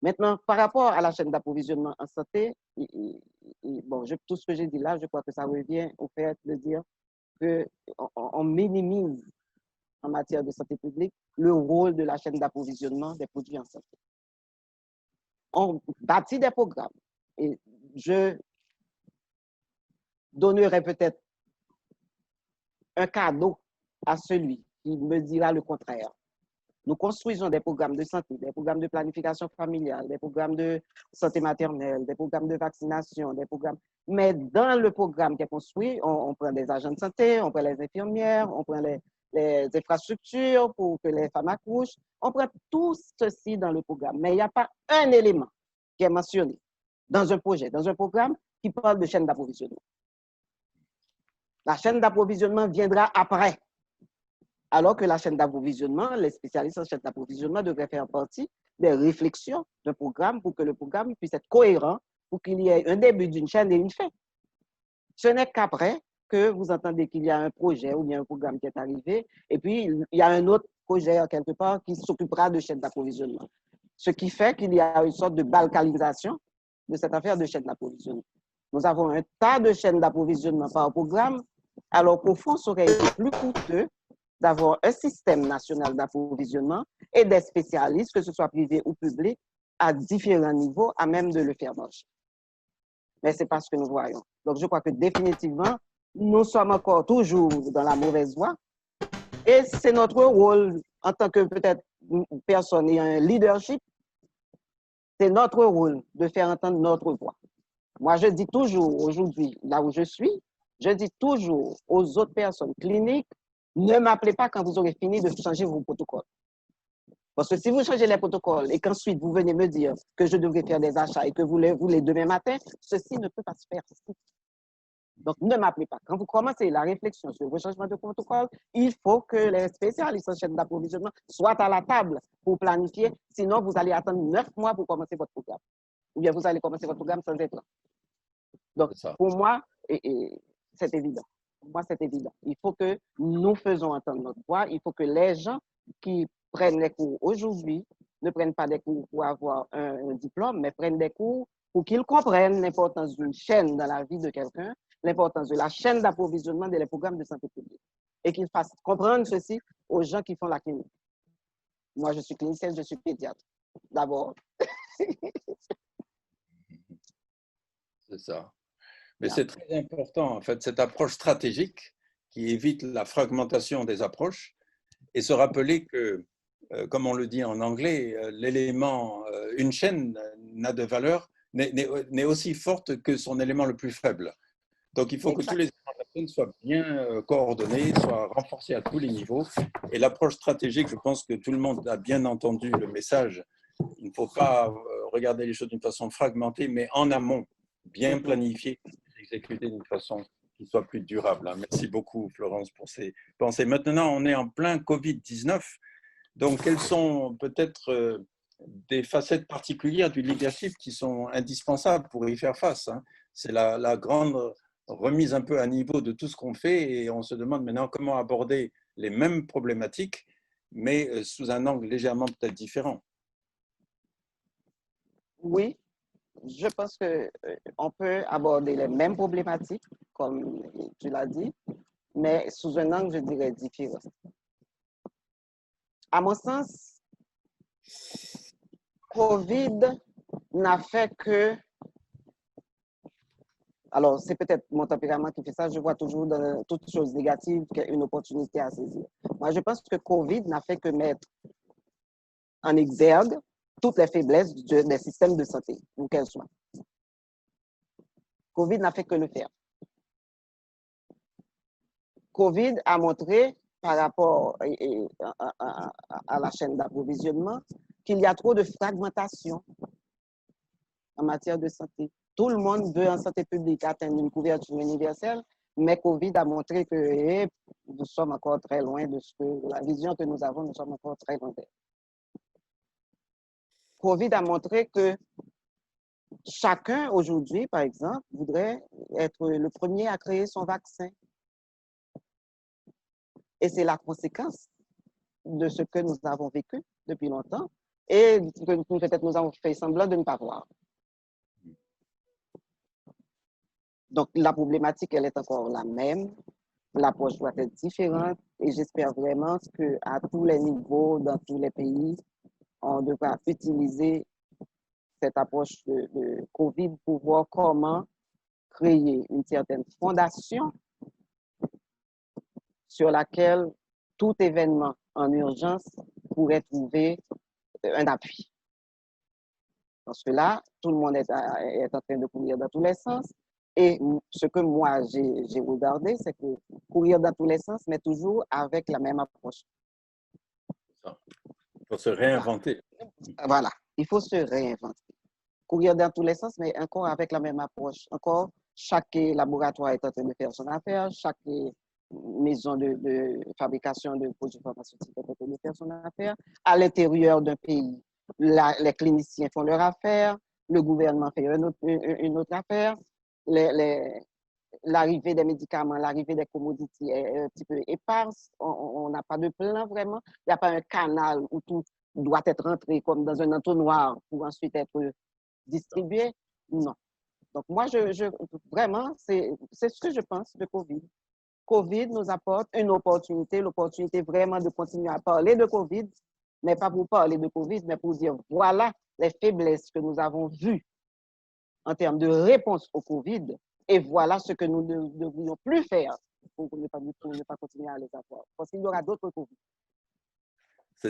Maintenant, par rapport à la chaîne d'approvisionnement en santé, bon, tout ce que j'ai dit là, je crois que ça revient au fait de dire qu'on minimise en matière de santé publique le rôle de la chaîne d'approvisionnement des produits en santé. On bâtit des programmes et je donnerai peut-être un cadeau à celui qui me dira le contraire. Nous construisons des programmes de santé, des programmes de planification familiale, des programmes de santé maternelle, des programmes de vaccination, des programmes. Mais dans le programme qui est construit, on prend des agents de santé, on prend les infirmières, on prend les infrastructures pour que les femmes accouchent. On prend tout ceci dans le programme. Mais il n'y a pas un élément qui est mentionné dans un projet, dans un programme qui parle de chaîne d'approvisionnement. La chaîne d'approvisionnement viendra après. Alors que la chaîne d'approvisionnement, les spécialistes en chaîne d'approvisionnement devraient faire partie des réflexions d'un programme pour que le programme puisse être cohérent, pour qu'il y ait un début d'une chaîne et une fin. Ce n'est qu'après que vous entendez qu'il y a un projet ou bien un programme qui est arrivé, et puis il y a un autre projet quelque part qui s'occupera de chaîne d'approvisionnement. Ce qui fait qu'il y a une sorte de balkanisation de cette affaire de chaîne d'approvisionnement. Nous avons un tas de chaînes d'approvisionnement par programme, alors qu'au fond, ça aurait été plus coûteux d'avoir un système national d'approvisionnement et des spécialistes, que ce soit privés ou publics, à différents niveaux, à même de le faire marcher. Mais ce n'est pas ce que nous voyons. Donc, je crois que définitivement, nous sommes encore toujours dans la mauvaise voie. Et c'est notre rôle, en tant que peut-être personne ayant un leadership, c'est notre rôle de faire entendre notre voix. Moi, je dis toujours aujourd'hui, là où je suis, je dis toujours aux autres personnes cliniques, ne m'appelez pas quand vous aurez fini de changer vos protocoles. Parce que si vous changez les protocoles et qu'ensuite vous venez me dire que je devrais faire des achats et que vous voulez demain matin, ceci ne peut pas se faire. Donc, ne m'appelez pas. Quand vous commencez la réflexion sur le changement de protocole, il faut que les spécialistes en chaîne d'approvisionnement soient à la table pour planifier. Sinon, vous allez attendre 9 mois pour commencer votre programme. ou bien vous allez commencer votre programme sans être là. Donc, C'est ça. pour moi, c'est évident. Pour moi, c'est évident. Il faut que nous faisons entendre notre voix. Il faut que les gens qui prennent les cours aujourd'hui ne prennent pas des cours pour avoir un diplôme, mais prennent des cours pour qu'ils comprennent l'importance d'une chaîne dans la vie de quelqu'un, l'importance de la chaîne d'approvisionnement des programmes de santé publique. Et qu'ils fassent comprendre ceci aux gens qui font la clinique. Moi, je suis clinicienne, je suis pédiatre. D'abord. C'est ça. Mais c'est très important, en fait, cette approche stratégique qui évite la fragmentation des approches et se rappeler que, comme on le dit en anglais, l'élément, une chaîne n'a de valeur, n'est aussi forte que son élément le plus faible. Donc, il faut que tous les éléments soient bien coordonnés, soient renforcés à tous les niveaux. Et l'approche stratégique, je pense que tout le monde a bien entendu le message. Il ne faut pas regarder les choses d'une façon fragmentée, mais en amont, bien planifiée, exécutée d'une façon qui soit plus durable. Merci beaucoup, Florence, pour ces pensées. Maintenant, on est en plein Covid-19. Donc, quelles sont peut-être des facettes particulières du leadership qui sont indispensables pour y faire face? C'est la grande remise un peu à niveau de tout ce qu'on fait et on se demande maintenant comment aborder les mêmes problématiques, mais sous un angle légèrement peut-être différent. Oui, je pense qu'on peut aborder les mêmes problématiques, comme tu l'as dit, mais sous un angle, je dirais, différent. À mon sens, COVID n'a fait que... Alors, c'est peut-être mon tempérament qui fait ça. Je vois toujours dans toute chose négative une opportunité à saisir. Moi, je pense que COVID n'a fait que mettre en exergue toutes les faiblesses des systèmes de santé, où qu'elles soient. COVID n'a fait que le faire. COVID a montré, par rapport à la chaîne d'approvisionnement, qu'il y a trop de fragmentation en matière de santé. Tout le monde veut en santé publique atteindre une couverture universelle, mais COVID a montré que nous sommes encore très loin de ce que la vision que nous avons, nous sommes encore très loin d'elle. COVID a montré que chacun aujourd'hui, par exemple, voudrait être le premier à créer son vaccin. Et c'est la conséquence de ce que nous avons vécu depuis longtemps et que peut-être nous avons fait semblant de ne pas voir. Donc, la problématique, elle est encore la même. L'approche doit être différente et j'espère vraiment qu'à tous les niveaux, dans tous les pays, on devra utiliser cette approche de COVID pour voir comment créer une certaine fondation sur laquelle tout événement en urgence pourrait trouver un appui. Parce que là, tout le monde est en train de courir dans tous les sens. Et ce que moi, j'ai regardé, c'est que courir dans tous les sens, mais toujours avec la même approche. Il faut se réinventer. Voilà, il faut se réinventer. Courir dans tous les sens, mais encore avec la même approche. Encore, chaque laboratoire est en train de faire son affaire, chaque maison de fabrication de produits pharmaceutiques est en train de faire son affaire. À l'intérieur d'un pays, les cliniciens font leur affaire, le gouvernement fait une autre affaire, l'arrivée des médicaments, l'arrivée des commodities est un petit peu éparse, on n'a pas de plan vraiment, il n'y a pas un canal où tout doit être rentré comme dans un entonnoir pour ensuite être distribué. Non. Donc moi, vraiment, c'est ce que je pense de COVID. COVID nous apporte une opportunité, l'opportunité vraiment de continuer à parler de COVID, mais pas pour parler de COVID, mais pour dire voilà les faiblesses que nous avons vues en termes de réponse au COVID et voilà ce que nous ne devrions plus faire pour ne pas continuer à les avoir. Parce qu'il y aura d'autres COVID.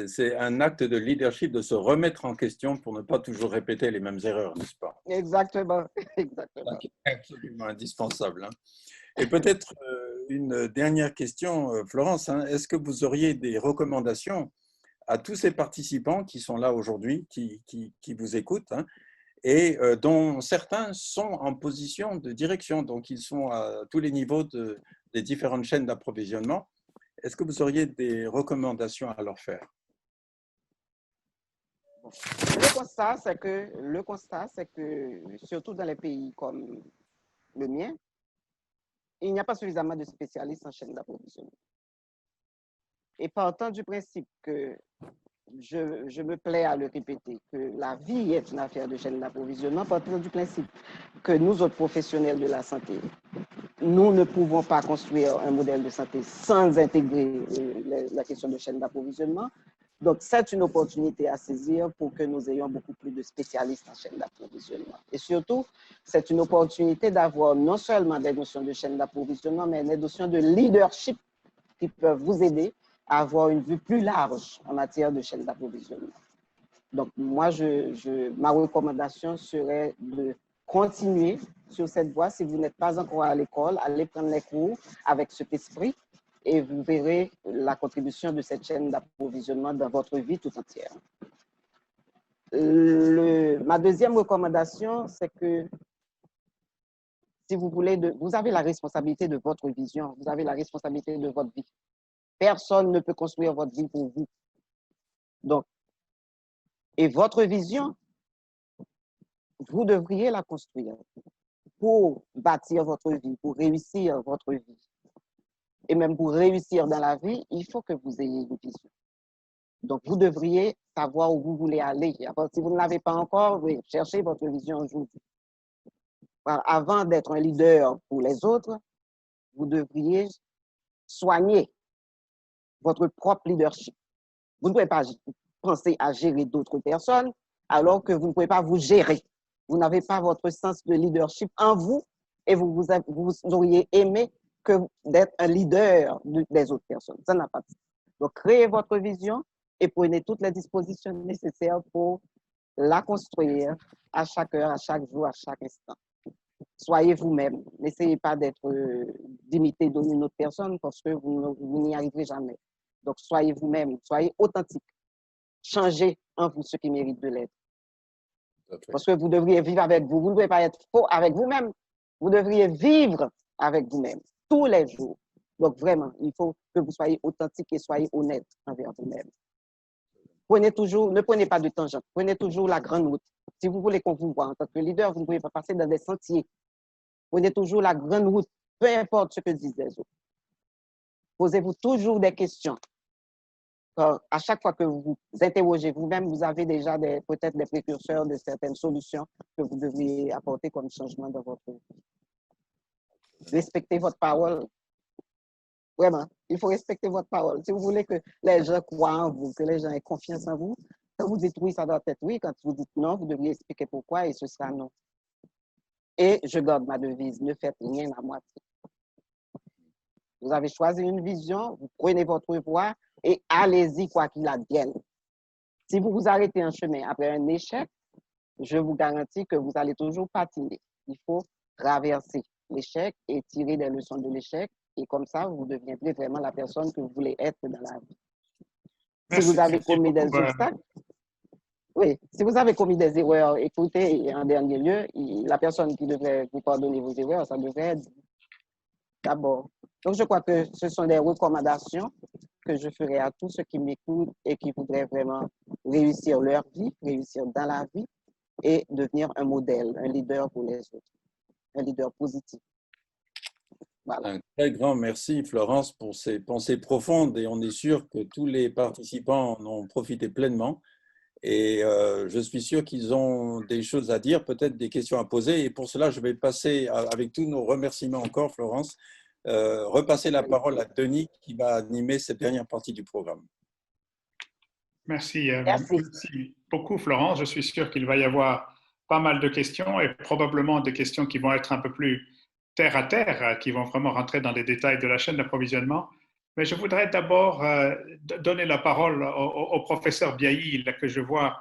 C'est un acte de leadership de se remettre en question pour ne pas toujours répéter les mêmes erreurs, n'est-ce pas? Exactement. Exactement. C'est absolument indispensable. Et peut-être une dernière question, Florence. Est-ce que vous auriez des recommandations à tous ces participants qui sont là aujourd'hui, qui vous écoutent, et dont certains sont en position de direction, donc ils sont à tous les niveaux des différentes chaînes d'approvisionnement. Est-ce que vous auriez des recommandations à leur faire? Le constat, c'est que, surtout dans les pays comme le mien, il n'y a pas suffisamment de spécialistes en chaîne d'approvisionnement. Et partant du principe que je me plais à le répéter, que la vie est une affaire de chaîne d'approvisionnement, partant du principe que nous autres professionnels de la santé, nous ne pouvons pas construire un modèle de santé sans intégrer la question de chaîne d'approvisionnement. Donc, c'est une opportunité à saisir pour que nous ayons beaucoup plus de spécialistes en chaîne d'approvisionnement. Et surtout, c'est une opportunité d'avoir non seulement des notions de chaîne d'approvisionnement, mais des notions de leadership qui peuvent vous aider à avoir une vue plus large en matière de chaîne d'approvisionnement. Donc, moi, ma recommandation serait de continuer sur cette voie. Si vous n'êtes pas encore à l'école, allez prendre les cours avec cet esprit et vous verrez la contribution de cette chaîne d'approvisionnement dans votre vie tout entière. Ma deuxième recommandation, c'est que si vous voulez, vous avez la responsabilité de votre vision, vous avez la responsabilité de votre vie. Personne ne peut construire votre vie pour vous. Donc, et votre vision, vous devriez la construire pour bâtir votre vie, pour réussir votre vie. Et même pour réussir dans la vie, il faut que vous ayez une vision. Donc, vous devriez savoir où vous voulez aller. Alors, si vous ne l'avez pas encore, oui, cherchez votre vision aujourd'hui. Avant d'être un leader pour les autres, vous devriez soigner votre propre leadership. Vous ne pouvez pas penser à gérer d'autres personnes alors que vous ne pouvez pas vous gérer. Vous n'avez pas votre sens de leadership en vous et vous auriez aimé d'être un leader des autres personnes. Ça n'a pas de sens. Donc, créez votre vision et prenez toutes les dispositions nécessaires pour la construire à chaque heure, à chaque jour, à chaque instant. Soyez vous-même. N'essayez pas d'imiter une autre personne parce que vous n'y arriverez jamais. Donc, soyez vous-même, soyez authentique. Changez en vous ce qui mérite de l'être. Parce que vous devriez vivre avec vous. Vous ne devez pas être faux avec vous-même. Vous devriez vivre avec vous-même tous les jours. Donc, vraiment, il faut que vous soyez authentique et soyez honnête envers vous-même. Ne prenez pas de tangente. Prenez toujours la grande route. Si vous voulez qu'on vous voit en tant que leader, vous ne pouvez pas passer dans des sentiers. Prenez toujours la grande route, peu importe ce que disent les autres. Posez-vous toujours des questions. À chaque fois que vous vous interrogez vous-même, vous avez déjà peut-être des précurseurs de certaines solutions que vous devriez apporter comme changement dans votre vie. Respectez votre parole. Vraiment, il faut respecter votre parole. Si vous voulez que les gens croient en vous, que les gens aient confiance en vous, quand vous dites oui, ça doit être oui. Quand vous dites non, vous devriez expliquer pourquoi et ce sera non. Et je garde ma devise, ne faites rien à moitié. Vous avez choisi une vision, vous prenez votre voie et allez-y quoi qu'il advienne. Si vous vous arrêtez en chemin après un échec, je vous garantis que vous allez toujours patiner. Il faut traverser l'échec et tirer des leçons de l'échec. Et comme ça, vous deviendrez vraiment la personne que vous voulez être dans la vie. Merci, si vous avez commis des obstacles, oui, si vous avez commis des erreurs, écoutez, en dernier lieu, la personne qui devrait vous pardonner vos erreurs, ça devrait être d'abord. Donc, je crois que ce sont des recommandations que je ferai à tous ceux qui m'écoutent et qui voudraient vraiment réussir leur vie, réussir dans la vie et devenir un modèle, un leader pour les autres, un leader positif. Voilà. Un très grand merci, Florence, pour ces pensées profondes et on est sûr que tous les participants en ont profité pleinement. Et je suis sûr qu'ils ont des choses à dire, peut-être des questions à poser. Et pour cela, je vais passer, avec tous nos remerciements encore, Florence, repasser la parole à Denis qui va animer cette dernière partie du programme. Merci. Merci beaucoup, Florence. Je suis sûr qu'il va y avoir pas mal de questions et probablement des questions qui vont être un peu plus terre à terre, qui vont vraiment rentrer dans les détails de la chaîne d'approvisionnement. Mais je voudrais d'abord donner la parole au professeur Biailly, que je vois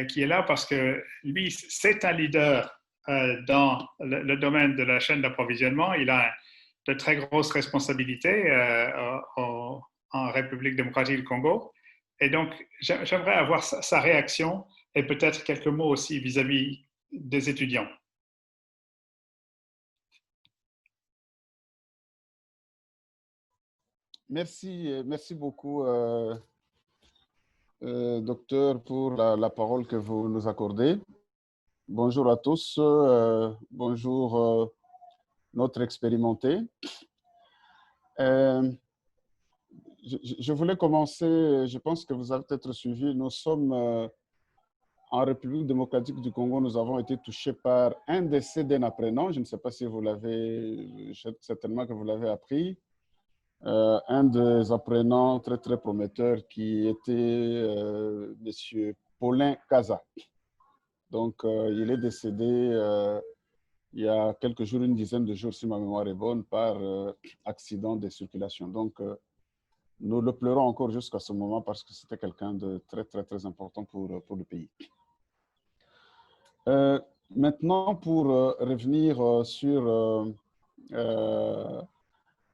qui est là, parce que lui, c'est un leader dans le domaine de la chaîne d'approvisionnement. Il a de très grosses responsabilités en République démocratique du Congo. Et donc, j'aimerais avoir sa réaction et peut-être quelques mots aussi vis-à-vis des étudiants. Merci beaucoup, docteur, pour la parole que vous nous accordez. Bonjour à tous. Bonjour, notre expérimenté. Je voulais commencer, je pense que vous avez peut-être suivi, nous sommes en République démocratique du Congo, nous avons été touchés par un décès d'un apprenant. Je ne sais pas si vous l'avez, certainement que vous l'avez appris. Un des apprenants très, très prometteurs qui était M. Paulin Kaza. Donc, il est décédé il y a quelques jours, une dizaine de jours, si ma mémoire est bonne, par accident de circulation. Donc, nous le pleurons encore jusqu'à ce moment parce que c'était quelqu'un de très, très, très important pour le pays. Maintenant, pour revenir sur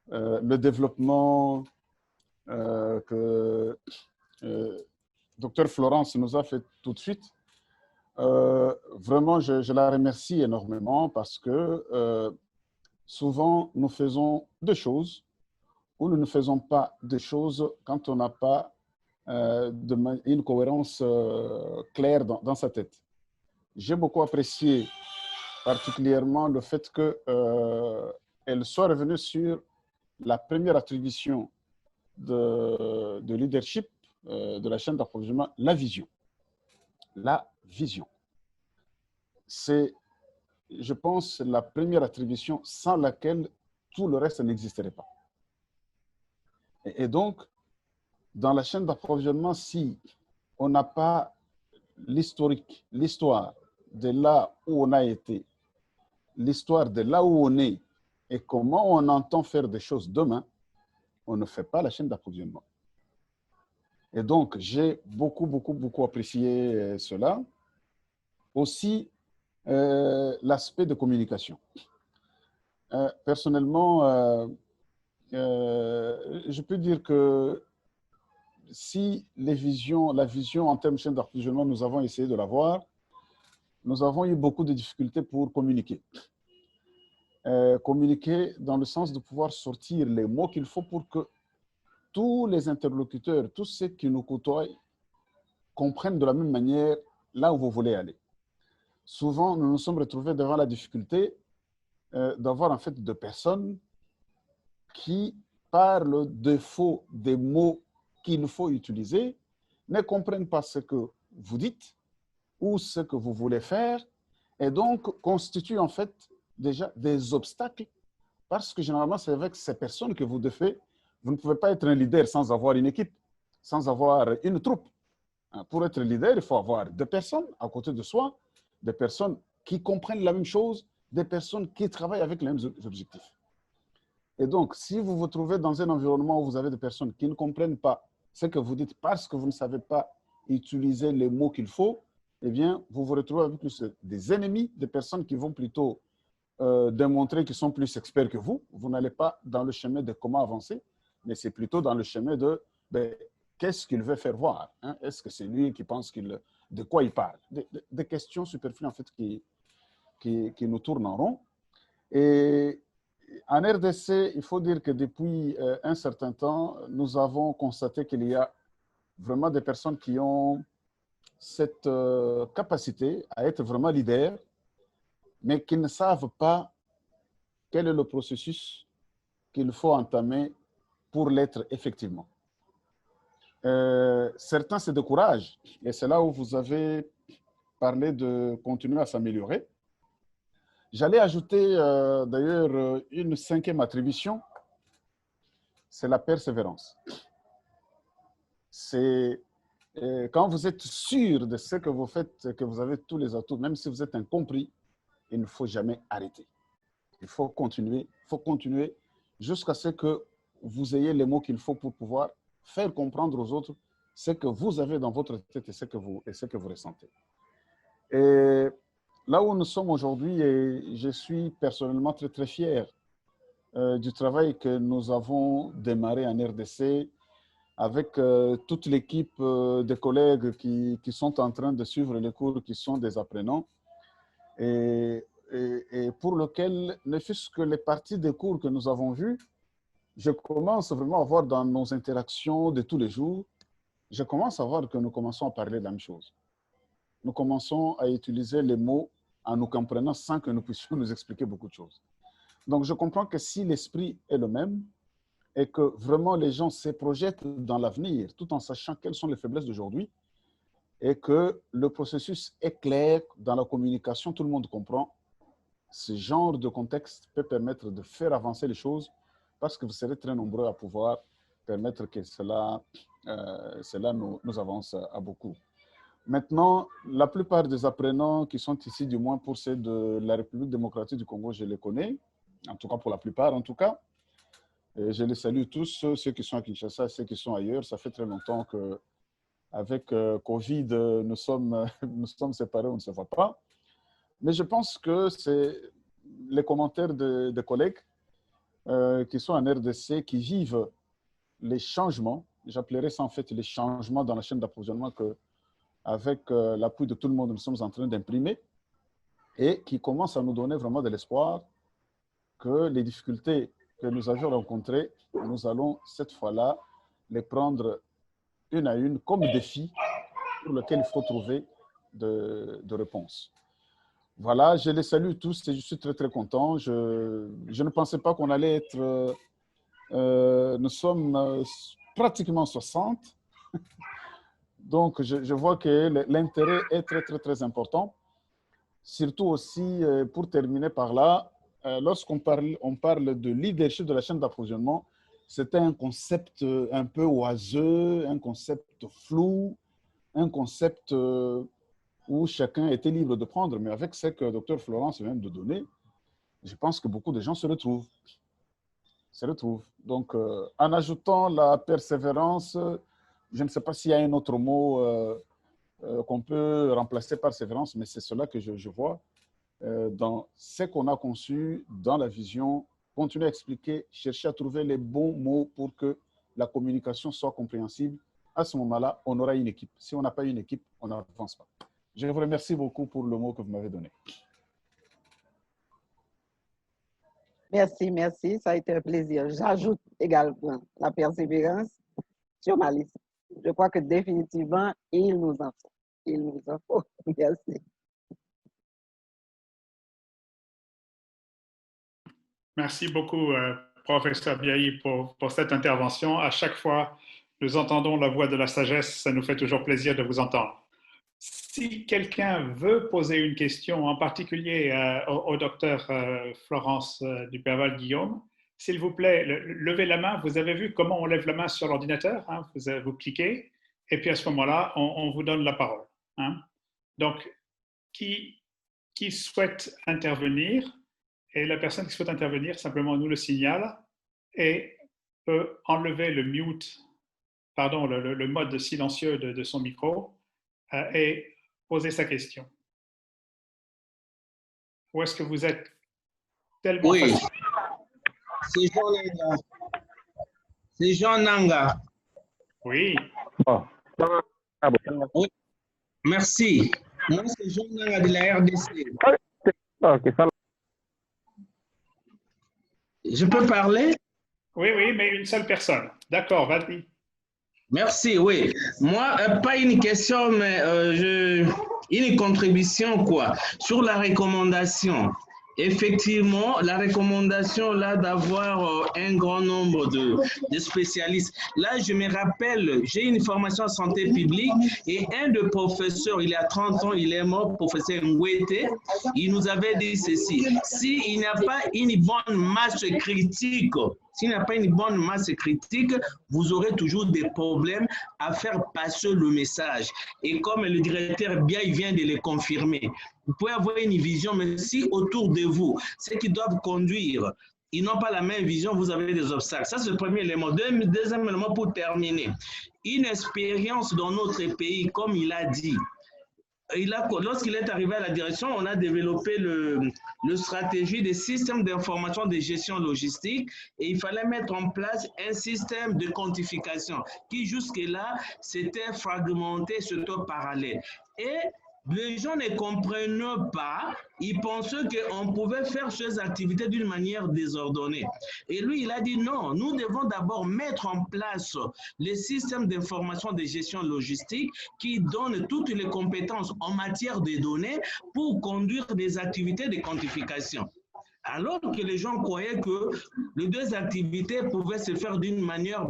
le développement que Dr Florence nous a fait tout de suite, vraiment, je la remercie énormément parce que souvent, nous faisons deux choses ou nous ne faisons pas des choses quand on n'a pas une cohérence claire dans sa tête. J'ai beaucoup apprécié particulièrement le fait qu'elle soit revenue sur la première attribution de leadership de la chaîne d'approvisionnement, la vision. La vision. C'est, je pense, la première attribution sans laquelle tout le reste n'existerait pas. Et donc, dans la chaîne d'approvisionnement, si on n'a pas l'historique, l'histoire de là où on a été, l'histoire de là où on est et comment on entend faire des choses demain, on ne fait pas la chaîne d'approvisionnement. Et donc, j'ai beaucoup apprécié cela. Aussi, l'aspect de communication. Personnellement, je peux dire que si la vision en termes de chaîne d'approvisionnement, nous avons essayé de l'avoir, nous avons eu beaucoup de difficultés pour communiquer. Communiquer dans le sens de pouvoir sortir les mots qu'il faut pour que tous les interlocuteurs, tous ceux qui nous côtoient, comprennent de la même manière là où vous voulez aller. Souvent, nous nous sommes retrouvés devant la difficulté d'avoir en fait des personnes qui, par le défaut des mots qu'il faut utiliser, ne comprennent pas ce que vous dites ou ce que vous voulez faire et donc constituent en fait déjà des obstacles parce que généralement, c'est avec ces personnes que vous devez. Vous ne pouvez pas être un leader sans avoir une équipe, sans avoir une troupe. Pour être leader, il faut avoir des personnes à côté de soi, des personnes qui comprennent la même chose, des personnes qui travaillent avec les mêmes objectifs. Et donc, si vous vous trouvez dans un environnement où vous avez des personnes qui ne comprennent pas ce que vous dites parce que vous ne savez pas utiliser les mots qu'il faut, eh bien, vous vous retrouvez avec des ennemis, des personnes qui vont plutôt démontrer qu'ils sont plus experts que vous. Vous n'allez pas dans le chemin de comment avancer, mais c'est plutôt dans le chemin de qu'est-ce qu'il veut faire voir, hein? Est-ce que c'est lui qui pense de quoi il parle? Des questions superflues en fait qui nous tournent en rond. Et en RDC, il faut dire que depuis un certain temps, nous avons constaté qu'il y a vraiment des personnes qui ont cette capacité à être vraiment leaders, mais qui ne savent pas quel est le processus qu'il faut entamer pour l'être effectivement. Certains se découragent, et c'est là où vous avez parlé de continuer à s'améliorer. J'allais ajouter d'ailleurs une cinquième attribution, c'est la persévérance. C'est quand vous êtes sûr de ce que vous faites, que vous avez tous les atouts, même si vous êtes incompris, il ne faut jamais arrêter. Il faut continuer jusqu'à ce que vous ayez les mots qu'il faut pour pouvoir faire comprendre aux autres ce que vous avez dans votre tête et ce que vous ressentez. Et là où nous sommes aujourd'hui, et je suis personnellement très, très fier du travail que nous avons démarré en RDC avec toute l'équipe de collègues qui sont en train de suivre les cours, qui sont des apprenants, et pour lequel, ne fût-ce que les parties des cours que nous avons vues, je commence vraiment à voir dans nos interactions de tous les jours je commence à voir que nous commençons à parler de la même chose. Nous commençons à utiliser les mots en nous comprenant sans que nous puissions nous expliquer beaucoup de choses. Donc, je comprends que si l'esprit est le même et que vraiment les gens se projettent dans l'avenir tout en sachant quelles sont les faiblesses d'aujourd'hui et que le processus est clair dans la communication, tout le monde comprend, ce genre de contexte peut permettre de faire avancer les choses parce que vous serez très nombreux à pouvoir permettre que cela nous avance à beaucoup. Maintenant, la plupart des apprenants qui sont ici, du moins pour ceux de la République démocratique du Congo, je les connais, en tout cas pour la plupart en tout cas. Et je les salue tous, ceux qui sont à Kinshasa, ceux qui sont ailleurs. Ça fait très longtemps qu'avec Covid, nous sommes séparés, on ne se voit pas. Mais je pense que c'est les commentaires des collègues qui sont en RDC, qui vivent les changements, j'appellerais ça en fait les changements dans la chaîne d'approvisionnement qu'avec l'appui de tout le monde, nous sommes en train d'imprimer et qui commencent à nous donner vraiment de l'espoir que les difficultés que nous avions rencontrées, nous allons cette fois-là les prendre une à une comme défi pour lequel il faut trouver de réponses. Voilà, je les salue tous et je suis très, très content. Je ne pensais pas qu'on allait être... nous sommes pratiquement 60. Donc, je vois que l'intérêt est très, très, très important. Surtout aussi, pour terminer par là, lorsqu'on parle de leadership de la chaîne d'approvisionnement, c'était un concept un peu oiseux, un concept flou, un concept... où chacun était libre de prendre, mais avec ce que le docteur Florence vient de donner, je pense que beaucoup de gens se retrouvent. Donc, en ajoutant la persévérance, je ne sais pas s'il y a un autre mot qu'on peut remplacer par persévérance, mais c'est cela que je vois dans ce qu'on a conçu, dans la vision, continuer à expliquer, chercher à trouver les bons mots pour que la communication soit compréhensible. À ce moment-là, on aura une équipe. Si on n'a pas une équipe, on n'avance pas. Je vous remercie beaucoup pour le mot que vous m'avez donné. Merci, merci. Ça a été un plaisir. J'ajoute également la persévérance sur ma liste. Je crois que définitivement, il nous en faut. Il nous en faut. Merci. Merci beaucoup, professeur Biaï, pour cette intervention. À chaque fois, nous entendons la voix de la sagesse. Ça nous fait toujours plaisir de vous entendre. Si quelqu'un veut poser une question, en particulier au docteur Florence Duperval-Guillaume, s'il vous plaît, levez la main. Vous avez vu comment on lève la main sur l'ordinateur, hein? Vous cliquez, et puis à ce moment-là, on vous donne la parole. Hein? Donc, qui souhaite intervenir, et la personne qui souhaite intervenir, simplement nous le signale, et peut enlever le mute, pardon, le mode silencieux de son micro, et poser sa question. Ou est-ce que vous êtes tellement... Oui, c'est Jean Nanga. Oui. Oui. Merci. Moi, c'est Jean Nanga de la RDC. Je peux parler? Oui, mais une seule personne. D'accord, vas-y. Merci, oui. Moi, pas une question, mais une contribution, quoi, sur la recommandation. Effectivement, la recommandation là d'avoir un grand nombre de spécialistes. Là, je me rappelle, j'ai une formation en santé publique et un de professeurs, il y a 30 ans, il est mort, professeur Ngwete, il nous avait dit ceci. S'il n'y a pas une bonne masse critique, vous aurez toujours des problèmes à faire passer le message. Et comme le directeur bien vient de le confirmer, vous pouvez avoir une vision, mais si autour de vous, ceux qui doivent conduire, ils n'ont pas la même vision, vous avez des obstacles. Ça, c'est le premier élément. Deuxième élément pour terminer. Une expérience dans notre pays, comme il a dit, lorsqu'il est arrivé à la direction, on a développé le stratégie des systèmes d'information de gestion logistique et il fallait mettre en place un système de quantification qui jusque-là, c'était fragmenté, surtout parallèle. Et Les gens ne comprennent pas, ils pensaient qu'on pouvait faire ces activités d'une manière désordonnée. Et lui, il a dit non, nous devons d'abord mettre en place les systèmes d'information de gestion logistique qui donnent toutes les compétences en matière de données pour conduire des activités de quantification. Alors que les gens croyaient que les deux activités pouvaient se faire d'une manière.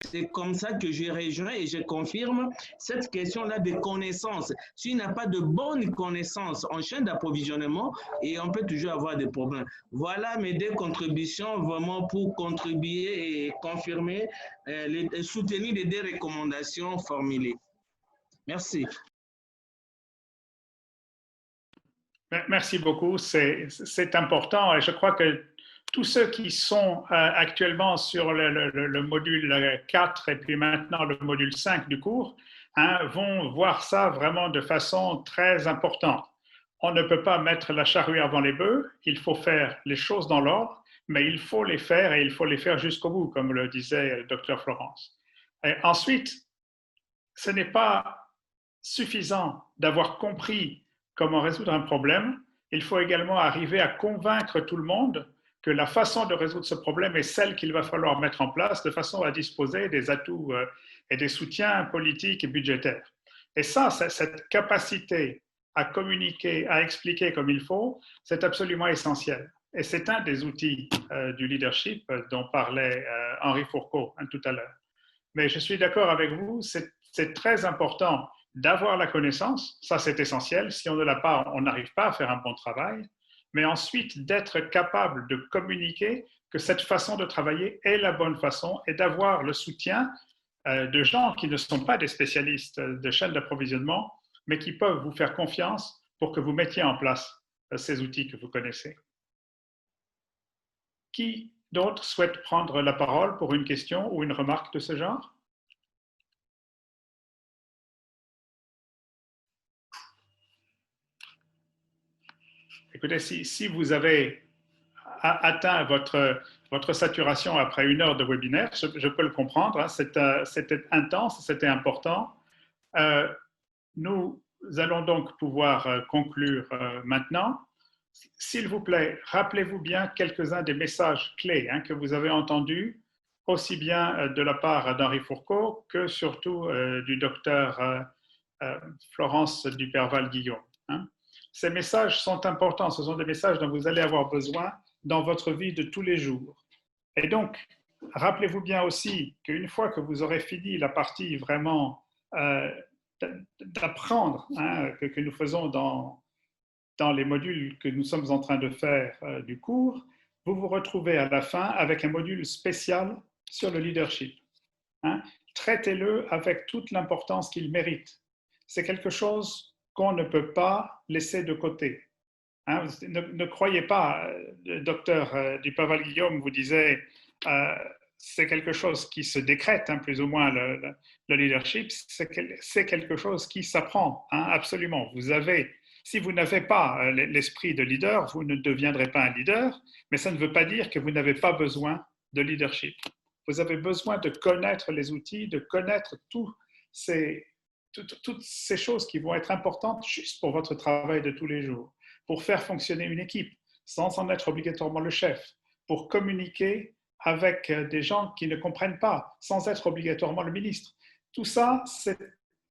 C'est comme ça que je rejoins et je confirme cette question-là de connaissances. S'il n'y a pas de bonnes connaissances en chaîne d'approvisionnement, et on peut toujours avoir des problèmes. Voilà mes deux contributions vraiment pour contribuer et confirmer, soutenir les deux recommandations formulées. Merci. Merci beaucoup, c'est important et je crois que tous ceux qui sont actuellement sur le module 4 et puis maintenant le module 5 du cours vont voir ça vraiment de façon très importante. On ne peut pas mettre la charrue avant les bœufs, il faut faire les choses dans l'ordre, mais il faut les faire et il faut les faire jusqu'au bout, comme le disait le docteur Florence. Et ensuite, ce n'est pas suffisant d'avoir compris comment résoudre un problème, il faut également arriver à convaincre tout le monde que la façon de résoudre ce problème est celle qu'il va falloir mettre en place de façon à disposer des atouts et des soutiens politiques et budgétaires. Et ça, cette capacité à communiquer, à expliquer comme il faut, c'est absolument essentiel. Et c'est un des outils du leadership dont parlait Henri Fourcault tout à l'heure. Mais je suis d'accord avec vous, c'est très important d'avoir la connaissance, ça c'est essentiel. Si on ne l'a pas, on n'arrive pas à faire un bon travail. Mais ensuite, d'être capable de communiquer que cette façon de travailler est la bonne façon et d'avoir le soutien de gens qui ne sont pas des spécialistes de chaîne d'approvisionnement, mais qui peuvent vous faire confiance pour que vous mettiez en place ces outils que vous connaissez. Qui d'autre souhaite prendre la parole pour une question ou une remarque de ce genre ? Écoutez, si vous avez atteint votre saturation après 1 heure de webinaire, je peux le comprendre, c'était intense, c'était important. Nous allons donc pouvoir conclure maintenant. S'il vous plaît, rappelez-vous bien quelques-uns des messages clés que vous avez entendus, aussi bien de la part d'Henri Fourcault que surtout du docteur Florence Duperval-Guillaume. Ces messages sont importants, ce sont des messages dont vous allez avoir besoin dans votre vie de tous les jours. Et donc, rappelez-vous bien aussi qu'une fois que vous aurez fini la partie vraiment d'apprendre que nous faisons dans les modules que nous sommes en train de faire du cours, vous vous retrouvez à la fin avec un module spécial sur le leadership. Traitez-le avec toute l'importance qu'il mérite. C'est quelque chose qu'on ne peut pas laisser de côté. Ne croyez pas, le docteur Duperval-Guillaume vous disait, c'est quelque chose qui se décrète, plus ou moins, le leadership, c'est quelque chose qui s'apprend, absolument. Si vous n'avez pas l'esprit de leader, vous ne deviendrez pas un leader, mais ça ne veut pas dire que vous n'avez pas besoin de leadership. Vous avez besoin de connaître les outils, de connaître toutes ces choses qui vont être importantes juste pour votre travail de tous les jours, pour faire fonctionner une équipe, sans en être obligatoirement le chef, pour communiquer avec des gens qui ne comprennent pas, sans être obligatoirement le ministre. Tout ça, c'est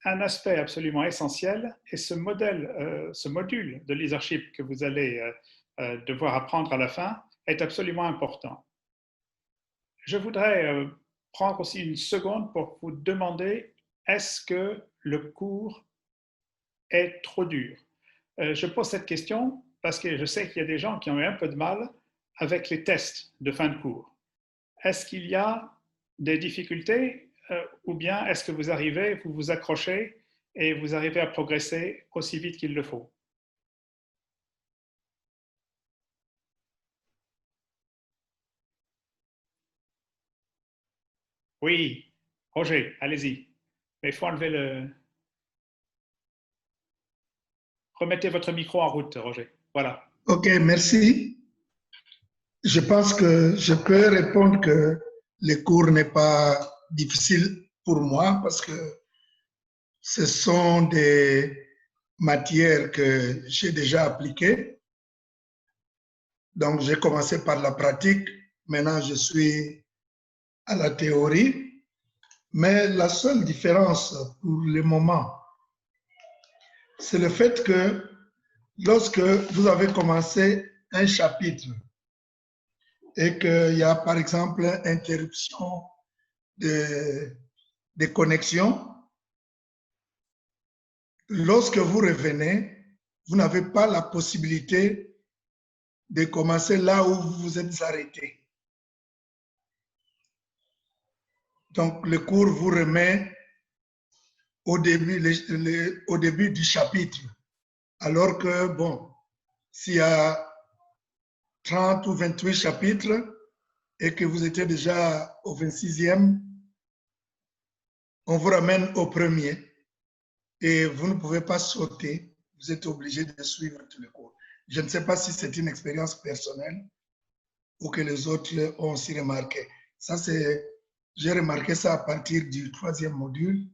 un aspect absolument essentiel et ce module de leadership que vous allez devoir apprendre à la fin est absolument important. Je voudrais prendre aussi une seconde pour vous demander, est-ce que le cours est trop dur? Je pose cette question parce que je sais qu'il y a des gens qui ont eu un peu de mal avec les tests de fin de cours. Est-ce qu'il y a des difficultés ou bien est-ce que vous vous accrochez et vous arrivez à progresser aussi vite qu'il le faut? Oui, Roger, allez-y. Mais il faut enlever le... Remettez votre micro en route, Roger. Voilà. OK, merci. Je pense que je peux répondre que le cours n'est pas difficile pour moi parce que ce sont des matières que j'ai déjà appliquées. Donc, j'ai commencé par la pratique. Maintenant, je suis à la théorie. Mais la seule différence pour le moment, c'est le fait que lorsque vous avez commencé un chapitre et qu'il y a, par exemple, interruption de connexions, lorsque vous revenez, vous n'avez pas la possibilité de commencer là où vous vous êtes arrêté. Donc, le cours vous remet au début du chapitre. Alors que, bon, s'il y a 30 ou 28 chapitres et que vous étiez déjà au 26e, on vous ramène au premier et vous ne pouvez pas sauter. Vous êtes obligé de suivre tous les cours. Je ne sais pas si c'est une expérience personnelle ou que les autres ont aussi remarqué. Ça, j'ai remarqué ça à partir du 3e module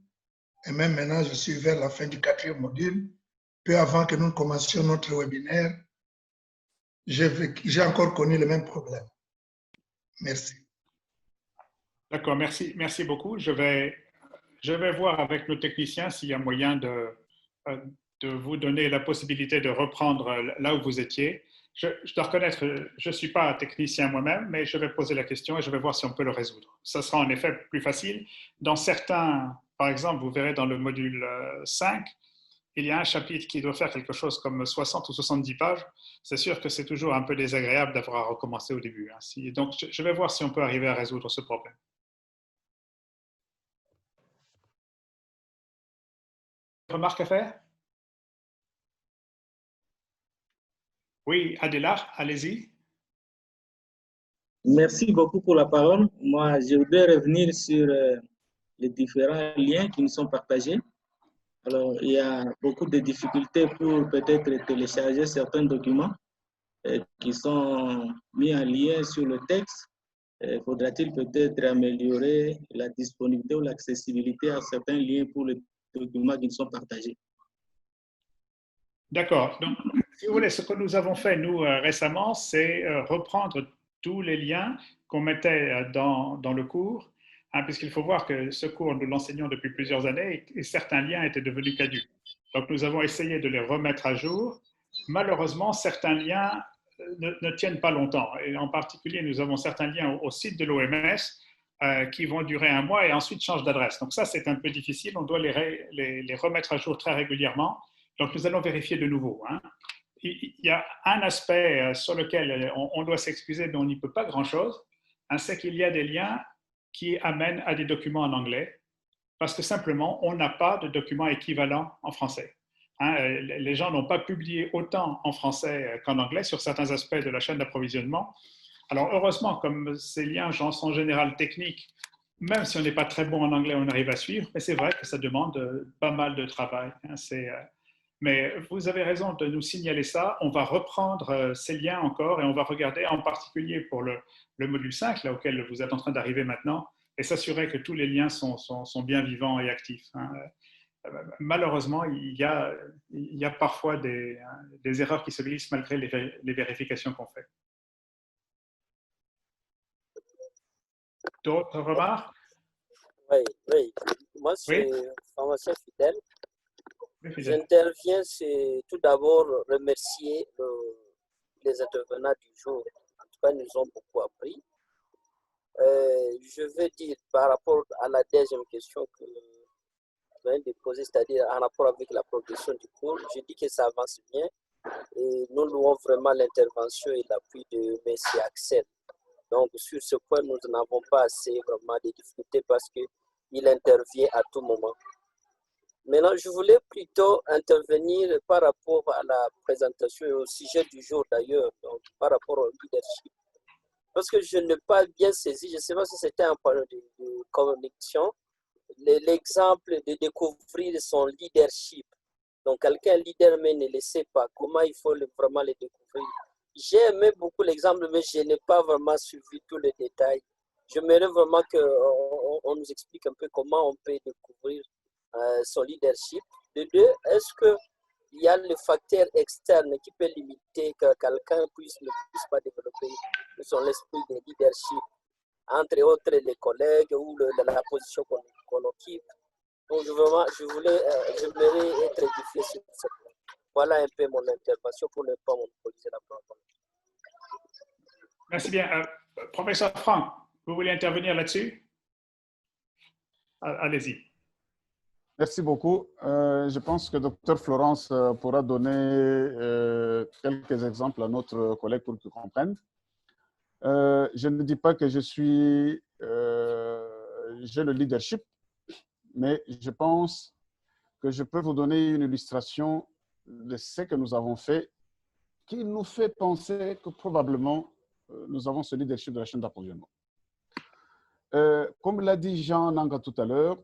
et même maintenant, je suis vers la fin du 4e module. Peu avant que nous commencions notre webinaire, j'ai encore connu le même problème. Merci. D'accord, merci beaucoup. Je vais voir avec nos techniciens s'il y a moyen de vous donner la possibilité de reprendre là où vous étiez. Je dois reconnaître, je ne suis pas un technicien moi-même, mais je vais poser la question et je vais voir si on peut le résoudre. Ça sera en effet plus facile. Dans certains, par exemple, vous verrez dans le module 5, il y a un chapitre qui doit faire quelque chose comme 60 ou 70 pages. C'est sûr que c'est toujours un peu désagréable d'avoir à recommencer au début. Donc, je vais voir si on peut arriver à résoudre ce problème. Remarque à faire? Oui, Adela, allez-y. Merci beaucoup pour la parole. Moi, je voudrais revenir sur les différents liens qui nous sont partagés. Alors, il y a beaucoup de difficultés pour peut-être télécharger certains documents qui sont mis en lien sur le texte. Faudra-t-il peut-être améliorer la disponibilité ou l'accessibilité à certains liens pour les documents qui nous sont partagés? D'accord. Donc, si vous voulez, ce que nous avons fait, nous, récemment, c'est reprendre tous les liens qu'on mettait dans le cours, puisqu'il faut voir que ce cours, nous l'enseignons depuis plusieurs années et certains liens étaient devenus caducs. Donc, nous avons essayé de les remettre à jour. Malheureusement, certains liens ne tiennent pas longtemps. Et en particulier, nous avons certains liens au site de l'OMS qui vont durer un mois et ensuite changent d'adresse. Donc ça, c'est un peu difficile. On doit les remettre à jour très régulièrement. Donc, nous allons vérifier de nouveau. Il y a un aspect sur lequel on doit s'excuser, mais on n'y peut pas grand-chose. C'est qu'il y a des liens qui amènent à des documents en anglais, parce que simplement, on n'a pas de documents équivalents en français. Les gens n'ont pas publié autant en français qu'en anglais sur certains aspects de la chaîne d'approvisionnement. Alors, heureusement, comme ces liens sont en général techniques, même si on n'est pas très bon en anglais, on arrive à suivre, mais c'est vrai que ça demande pas mal de travail. Mais vous avez raison de nous signaler ça. On va reprendre ces liens encore et on va regarder en particulier pour le module 5, là auquel vous êtes en train d'arriver maintenant, et s'assurer que tous les liens sont bien vivants et actifs. Malheureusement, il y a parfois des erreurs qui se glissent malgré les vérifications qu'on fait. D'autres remarques? Oui. Moi, c'est pharmacien fidèle. J'interviens, c'est tout d'abord remercier les intervenants du jour. En tout cas, ils nous ont beaucoup appris. Je veux dire, par rapport à la deuxième question que je viens de poser, c'est-à-dire en rapport avec la progression du cours, je dis que ça avance bien et nous louons vraiment l'intervention et l'appui de M. Axel. Donc, sur ce point, nous n'avons pas assez vraiment de difficultés parce qu'il intervient à tout moment. Maintenant, je voulais plutôt intervenir par rapport à la présentation et au sujet du jour d'ailleurs, donc par rapport au leadership. Parce que je n'ai pas bien saisi, je ne sais pas si c'était un point de connexion, l'exemple de découvrir son leadership. Donc, quelqu'un leader, mais ne le sait pas. Comment il faut vraiment le découvrir? J'ai aimé beaucoup l'exemple, mais je n'ai pas vraiment suivi tous les détails. J'aimerais vraiment qu'on nous explique un peu comment on peut découvrir son leadership. De deux, est-ce qu'il il y a le facteur externe qui peut limiter que quelqu'un ne puisse pas développer son esprit de leadership, entre autres les collègues ou la position qu'on occupe. Donc, j'aimerais être édifié sur ce point. Voilà un peu mon intervention pour ne pas monopoliser la parole. Merci bien. Professeur Franck, vous voulez intervenir là-dessus? Allez-y. Merci beaucoup. Je pense que Dr Florence pourra donner quelques exemples à notre collègue pour qu'il comprenne. Je ne dis pas que j'ai le leadership, mais je pense que je peux vous donner une illustration de ce que nous avons fait qui nous fait penser que probablement nous avons ce leadership de la chaîne d'approvisionnement. Comme l'a dit Jean Nanga tout à l'heure,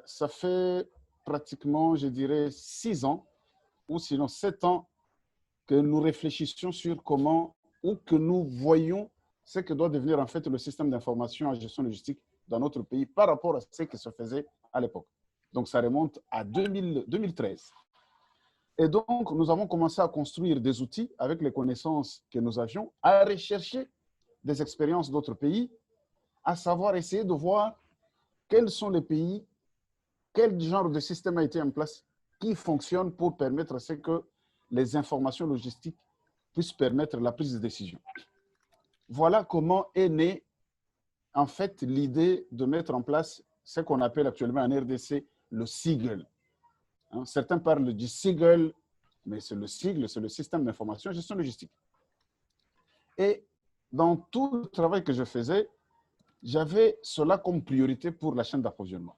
ça fait pratiquement, je dirais, 6 ans ou sinon 7 ans que nous réfléchissions sur comment ou que nous voyons ce que doit devenir en fait le système d'information en gestion logistique dans notre pays par rapport à ce qui se faisait à l'époque. Donc, ça remonte à 2013. Et donc, nous avons commencé à construire des outils avec les connaissances que nous avions, à rechercher des expériences d'autres pays, à savoir essayer de voir quels sont les pays, quel genre de système a été en place qui fonctionne pour permettre à ce que les informations logistiques puissent permettre la prise de décision. Voilà comment est née en fait l'idée de mettre en place ce qu'on appelle actuellement en RDC le SIGL. Certains parlent du SIGL, mais c'est le SIGL, c'est le système d'information et gestion logistique. Et dans tout le travail que je faisais, j'avais cela comme priorité pour la chaîne d'approvisionnement.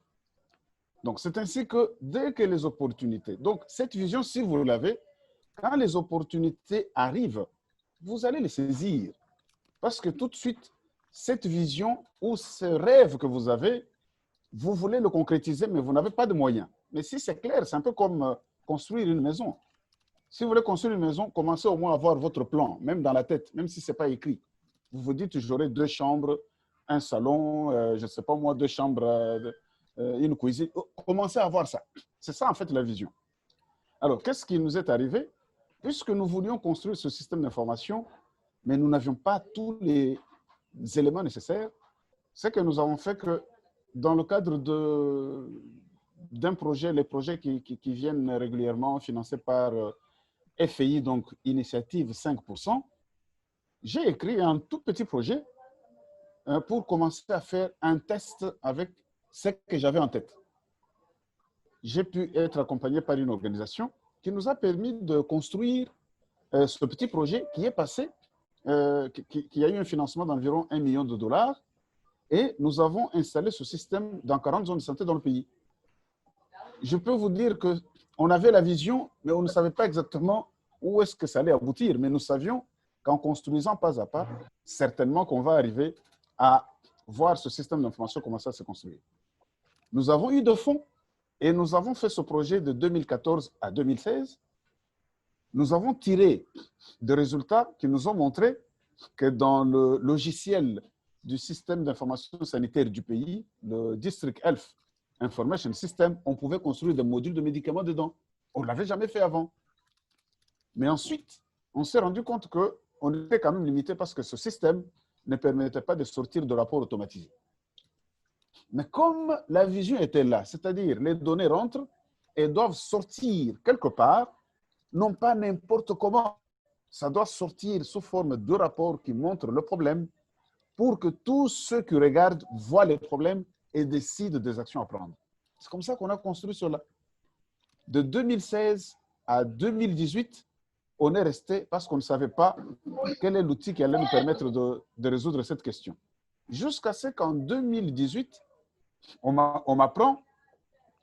Donc, c'est ainsi que dès que les opportunités, donc cette vision, si vous l'avez, quand les opportunités arrivent, vous allez les saisir. Parce que tout de suite, cette vision ou ce rêve que vous avez, vous voulez le concrétiser, mais vous n'avez pas de moyens. Mais si c'est clair, c'est un peu comme construire une maison. Si vous voulez construire une maison, commencez au moins à avoir votre plan, même dans la tête, même si ce n'est pas écrit. Vous vous dites, j'aurai 2 chambres, un salon, je ne sais pas moi, 2 chambres, une cuisine. Commencez à avoir ça. C'est ça, en fait, la vision. Alors, qu'est-ce qui nous est arrivé? Puisque nous voulions construire ce système d'information, mais nous n'avions pas tous les éléments nécessaires, c'est que nous avons fait que dans le cadre d'un projet, les projets qui viennent régulièrement financés par FI, donc Initiative 5%, j'ai écrit un tout petit projet pour commencer à faire un test avec ce que j'avais en tête. J'ai pu être accompagné par une organisation qui nous a permis de construire ce petit projet qui est passé, qui a eu un financement d'environ $1 million. Et nous avons installé ce système dans 40 zones de santé dans le pays. Je peux vous dire qu'on avait la vision, mais on ne savait pas exactement où est-ce que ça allait aboutir. Mais nous savions qu'en construisant pas à pas, certainement qu'on va arriver à voir ce système d'information commencer à se construire. Nous avons eu de fonds et nous avons fait ce projet de 2014 à 2016. Nous avons tiré des résultats qui nous ont montré que dans le logiciel du système d'information sanitaire du pays, le District Health Information System, on pouvait construire des modules de médicaments dedans. On ne l'avait jamais fait avant. Mais ensuite, on s'est rendu compte qu'on était quand même limité parce que ce système ne permettait pas de sortir de rapports automatisés. Mais comme la vision était là, c'est-à-dire les données rentrent et doivent sortir quelque part, non pas n'importe comment, ça doit sortir sous forme de rapports qui montrent le problème pour que tous ceux qui regardent voient les problèmes et décident des actions à prendre. C'est comme ça qu'on a construit cela. De 2016 à 2018, on est resté parce qu'on ne savait pas quel est l'outil qui allait nous permettre de résoudre cette question. Jusqu'à ce qu'en 2018, on m'apprend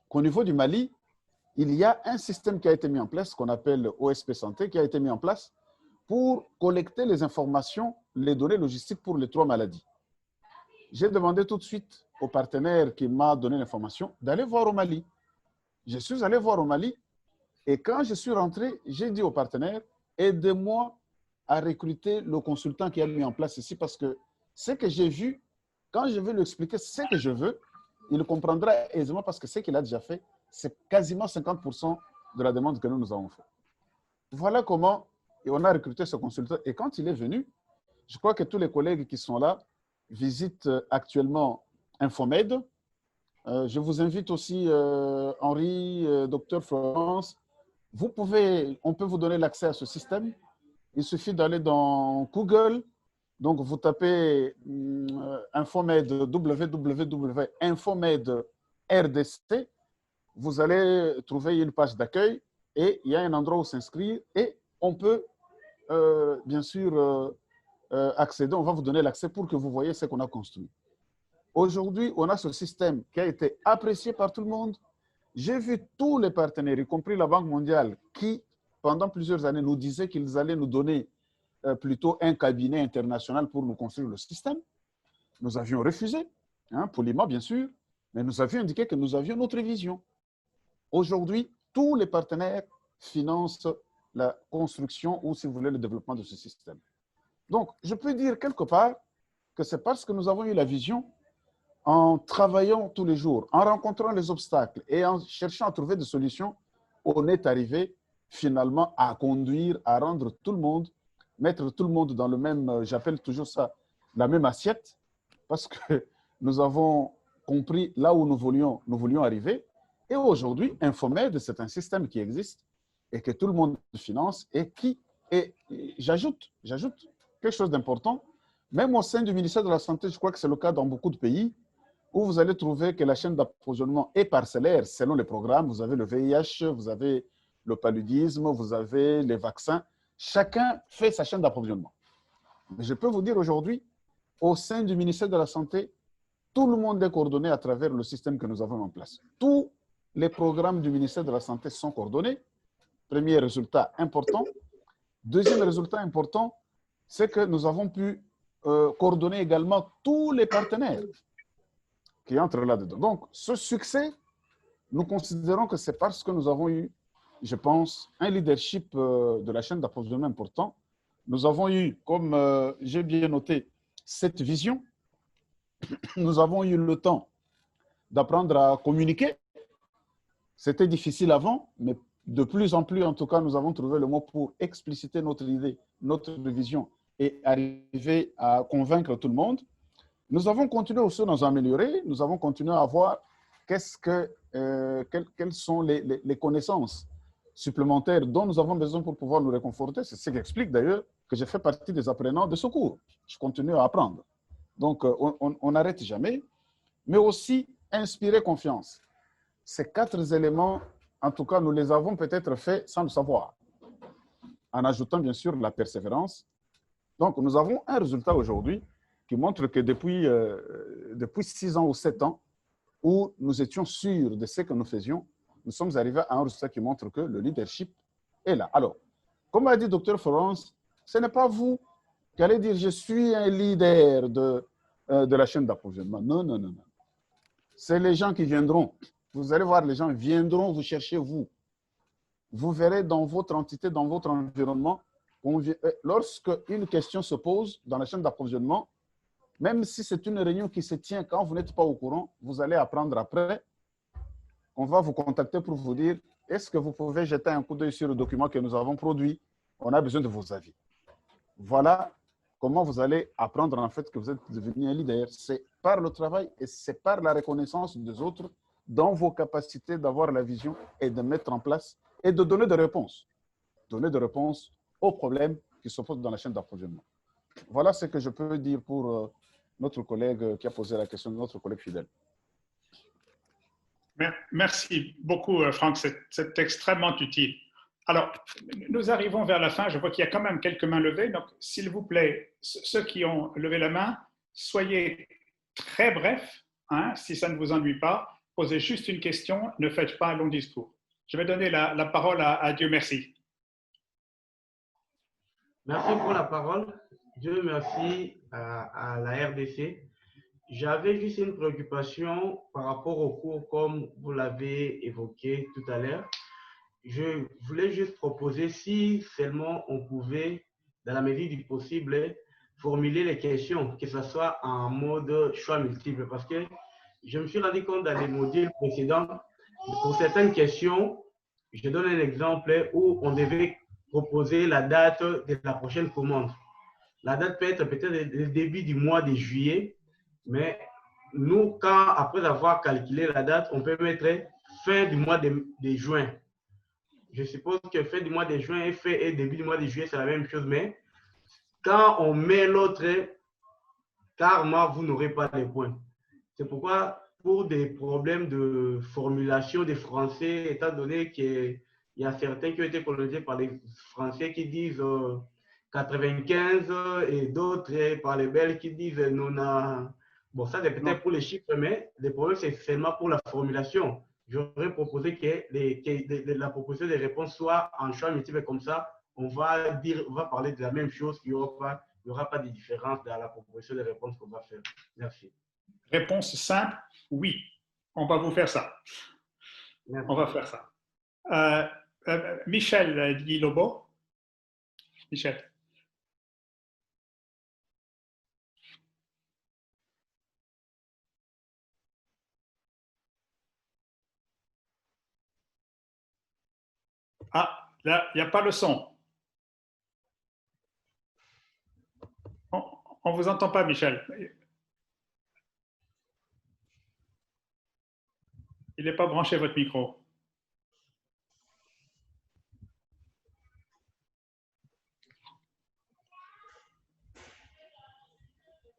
qu'au niveau du Mali, il y a un système qui a été mis en place, qu'on appelle OSP Santé, qui a été mis en place pour collecter les informations, les données logistiques pour les 3 maladies. J'ai demandé tout de suite au partenaire qui m'a donné l'information d'aller voir au Mali. Je suis allé voir au Mali et quand je suis rentré, j'ai dit au partenaire, aidez-moi à recruter le consultant qui a mis en place ici parce que ce que j'ai vu, quand je vais lui expliquer ce que je veux, il comprendra aisément parce que ce qu'il a déjà fait, c'est quasiment 50% de la demande que nous avons faite. Voilà comment on a recruté ce consultant. Et quand il est venu, je crois que tous les collègues qui sont là visitent actuellement Infomed. Je vous invite aussi, Henri, Dr Florence. On peut vous donner l'accès à ce système. Il suffit d'aller dans Google. Donc, vous tapez Infomed, www.infomed RDC. Vous allez trouver une page d'accueil et il y a un endroit où s'inscrire et on peut bien sûr accéder. On va vous donner l'accès pour que vous voyez ce qu'on a construit. Aujourd'hui, on a ce système qui a été apprécié par tout le monde. J'ai vu tous les partenaires, y compris la Banque mondiale, qui, pendant plusieurs années, nous disaient qu'ils allaient nous donner plutôt un cabinet international pour nous construire le système. Nous avions refusé, poliment bien sûr, mais nous avions indiqué que nous avions notre vision. Aujourd'hui, tous les partenaires financent la construction ou, si vous voulez, le développement de ce système. Donc, je peux dire quelque part que c'est parce que nous avons eu la vision, en travaillant tous les jours, en rencontrant les obstacles et en cherchant à trouver des solutions, on est arrivé finalement à conduire, à rendre tout le monde, mettre tout le monde dans le même, j'appelle toujours ça, la même assiette, parce que nous avons compris là où nous voulions arriver. Et aujourd'hui, Infomed, c'est un système qui existe et que tout le monde finance et j'ajoute quelque chose d'important, même au sein du ministère de la Santé, je crois que c'est le cas dans beaucoup de pays, où vous allez trouver que la chaîne d'approvisionnement est parcellaire selon les programmes. Vous avez le VIH, vous avez le paludisme, vous avez les vaccins. Chacun fait sa chaîne d'approvisionnement. Mais je peux vous dire aujourd'hui, au sein du ministère de la Santé, tout le monde est coordonné à travers le système que nous avons en place. Tous les programmes du ministère de la Santé sont coordonnés. Premier résultat important. Deuxième résultat important, c'est que nous avons pu coordonner également tous les partenaires qui entrent là-dedans. Donc, ce succès, nous considérons que c'est parce que nous avons eu, je pense, un leadership de la chaîne d'approvisionnement important. Nous avons eu, comme j'ai bien noté, cette vision. Nous avons eu le temps d'apprendre à communiquer. C'était difficile avant, mais de plus en plus, en tout cas, nous avons trouvé le mot pour expliciter notre idée, notre vision et arriver à convaincre tout le monde. Nous avons continué aussi à nous améliorer. Nous avons continué à voir quelles sont les connaissances supplémentaires dont nous avons besoin pour pouvoir nous réconforter. C'est ce qui explique d'ailleurs que j'ai fait partie des apprenants de ce cours. Je continue à apprendre. Donc, on n'arrête jamais, mais aussi inspirer confiance. Ces 4 éléments, en tout cas, nous les avons peut-être faits sans le savoir, en ajoutant bien sûr la persévérance. Donc, nous avons un résultat aujourd'hui qui montre que depuis 6 ans ou 7 ans, où nous étions sûrs de ce que nous faisions, nous sommes arrivés à un résultat qui montre que le leadership est là. Alors, comme a dit Dr Florence, ce n'est pas vous qui allez dire « je suis un leader de la chaîne d'approvisionnement ». Non, non, non, non. C'est les gens qui viendront. Vous allez voir, les gens viendront vous chercher, vous. Vous verrez dans votre entité, dans votre environnement, lorsque une question se pose dans la chaîne d'approvisionnement, même si c'est une réunion qui se tient quand vous n'êtes pas au courant, vous allez apprendre après. On va vous contacter pour vous dire, est-ce que vous pouvez jeter un coup d'œil sur le document que nous avons produit? On a besoin de vos avis. Voilà comment vous allez apprendre en fait que vous êtes devenu un leader. C'est par le travail et c'est par la reconnaissance des autres dans vos capacités d'avoir la vision et de mettre en place et de donner des réponses. Donner des réponses aux problèmes qui se posent dans la chaîne d'approvisionnement. Voilà ce que je peux dire pour notre collègue qui a posé la question, notre collègue fidèle. Merci beaucoup, Franck. C'est extrêmement utile. Alors, nous arrivons vers la fin. Je vois qu'il y a quand même quelques mains levées. Donc, s'il vous plaît, ceux qui ont levé la main, soyez très brefs, si ça ne vous ennuie pas. Posez juste une question, ne faites pas un long discours. Je vais donner la parole à Dieu merci. Merci pour la parole. Dieu merci à la RDC. J'avais juste une préoccupation par rapport au cours comme vous l'avez évoqué tout à l'heure. Je voulais juste proposer si seulement on pouvait, dans la mesure du possible, formuler les questions, que ce soit en mode choix multiple, parce que je me suis rendu compte dans les modules précédents, pour certaines questions, Je donne un exemple où on devait proposer la date de la prochaine commande. La date peut être peut-être le début du mois de juillet, mais nous, après avoir calculé la date, on peut mettre fin du mois de juin. Je suppose que fin du mois de juin et début du mois de juillet, c'est la même chose, mais quand on met l'autre, carrément, vous n'aurez pas les points. C'est pourquoi, pour des problèmes de formulation des Français, étant donné qu'il y a certains qui ont été colonisés par les Français qui disent 95 et d'autres par les Belges qui disent 90. Bon, ça c'est peut-être pour les chiffres, mais le problème c'est seulement pour la formulation. J'aurais proposé que la proposition des réponses soit en choix multiple, comme ça, on va parler de la même chose, il n'y aura pas de différence dans la proposition des réponses qu'on va faire. Merci. Réponse simple, oui. On va vous faire ça. Merci. On va faire ça. Michel Guy-Lobo. Michel. Ah, là, il n'y a pas le son. On ne vous entend pas, Michel. Il n'est pas branché, votre micro.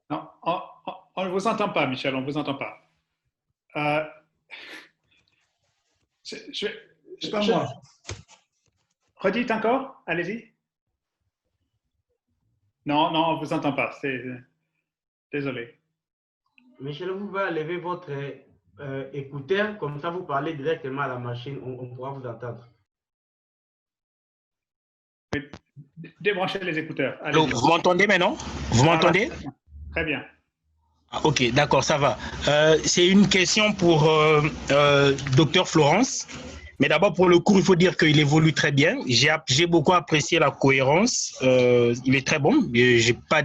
Non, on ne vous entend pas, Michel, on ne vous entend pas. C'est pas moi. Redites encore, allez-y. Non, on ne vous entend pas, désolé. Michel, vous pouvez lever votre écouteur, comme ça vous parlez directement à la machine, on pourra vous entendre. Débranchez les écouteurs. Allô, vous m'entendez maintenant? Vous m'entendez? Très bien. Ah, ok, d'accord, ça va. C'est une question pour Dr Florence. Mais d'abord, pour le cours, il faut dire qu'il évolue très bien. J'ai beaucoup apprécié la cohérence. Il est très bon. Je n'ai pas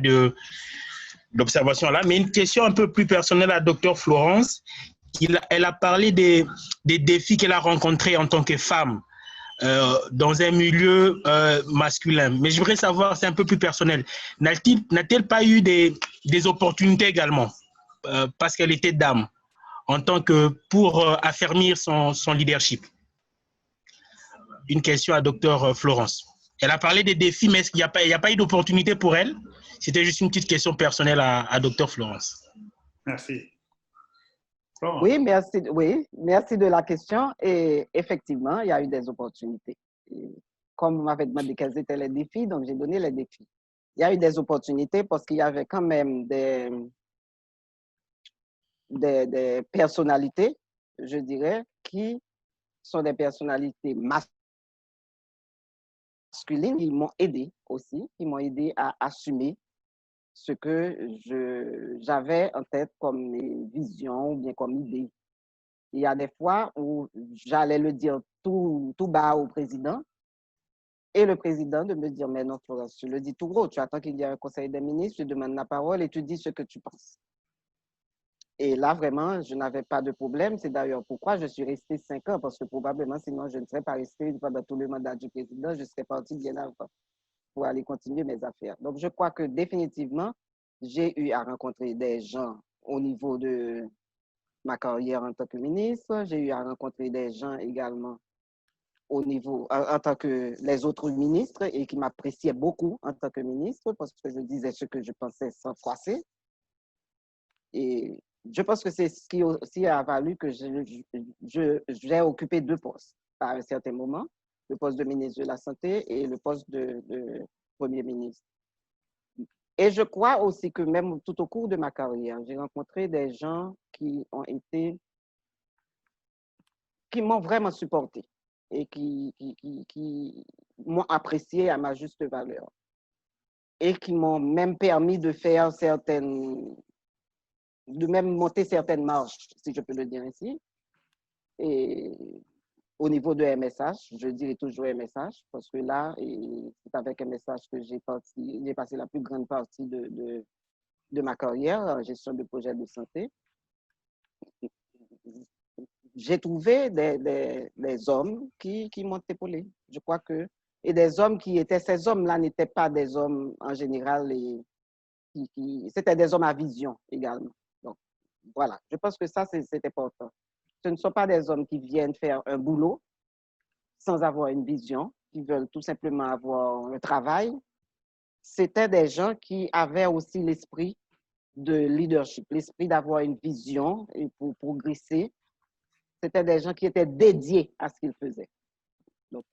d'observation là. Mais une question un peu plus personnelle à Dr Florence. Elle a parlé des défis qu'elle a rencontrés en tant que femme dans un milieu masculin. Mais je voudrais savoir, c'est un peu plus personnel. N'a-t-elle pas eu des opportunités également parce qu'elle était dame pour affermir son leadership? Une question à Dr Florence. Elle a parlé des défis, mais il n'y a pas eu d'opportunité pour elle? C'était juste une petite question personnelle à Dr Florence. Merci. Oui, merci de la question. Et effectivement, il y a eu des opportunités. Et comme vous m'avez demandé quels étaient les défis, donc j'ai donné les défis. Il y a eu des opportunités parce qu'il y avait quand même des personnalités, je dirais, qui sont des personnalités masculines. Ils m'ont aidé aussi, ils m'ont aidé à assumer ce que j'avais en tête comme vision ou bien comme idée. Il y a des fois où j'allais le dire tout bas au président et le président de me dire, mais non, Florence, tu le dis tout gros, tu attends qu'il y ait un conseil des ministres, tu demandes la parole et tu dis ce que tu penses. Et là, vraiment, je n'avais pas de problème. C'est d'ailleurs pourquoi je suis restée 5 ans, parce que probablement, sinon, je ne serais pas restée pendant tout le mandat du président, je serais partie bien avant pour aller continuer mes affaires. Donc, je crois que définitivement, j'ai eu à rencontrer des gens au niveau de ma carrière en tant que ministre. J'ai eu à rencontrer des gens également au niveau, en tant que les autres ministres et qui m'appréciaient beaucoup en tant que ministre parce que je disais ce que je pensais sans froisser. Et je pense que c'est ce qui aussi a valu que j'ai occupé 2 postes à un certain moment, le poste de ministre de la Santé et le poste de Premier ministre. Et je crois aussi que même tout au cours de ma carrière, j'ai rencontré des gens qui m'ont vraiment supporté et qui m'ont apprécié à ma juste valeur et qui m'ont même permis de faire de même monter certaines marches, si je peux le dire ainsi. Et au niveau de MSH, je dirais toujours MSH, parce que là, c'est avec MSH que j'ai passé la plus grande partie de ma carrière en gestion de projets de santé. j'ai trouvé des hommes qui m'ont épaulé. Je crois que, et des hommes qui étaient, ces hommes-là n'étaient pas des hommes en général, c'était des hommes à vision également. Donc, voilà, je pense que ça, c'est important. Ce ne sont pas des hommes qui viennent faire un boulot sans avoir une vision, qui veulent tout simplement avoir un travail. C'était des gens qui avaient aussi l'esprit de leadership, l'esprit d'avoir une vision et pour progresser. C'était des gens qui étaient dédiés à ce qu'ils faisaient. Donc,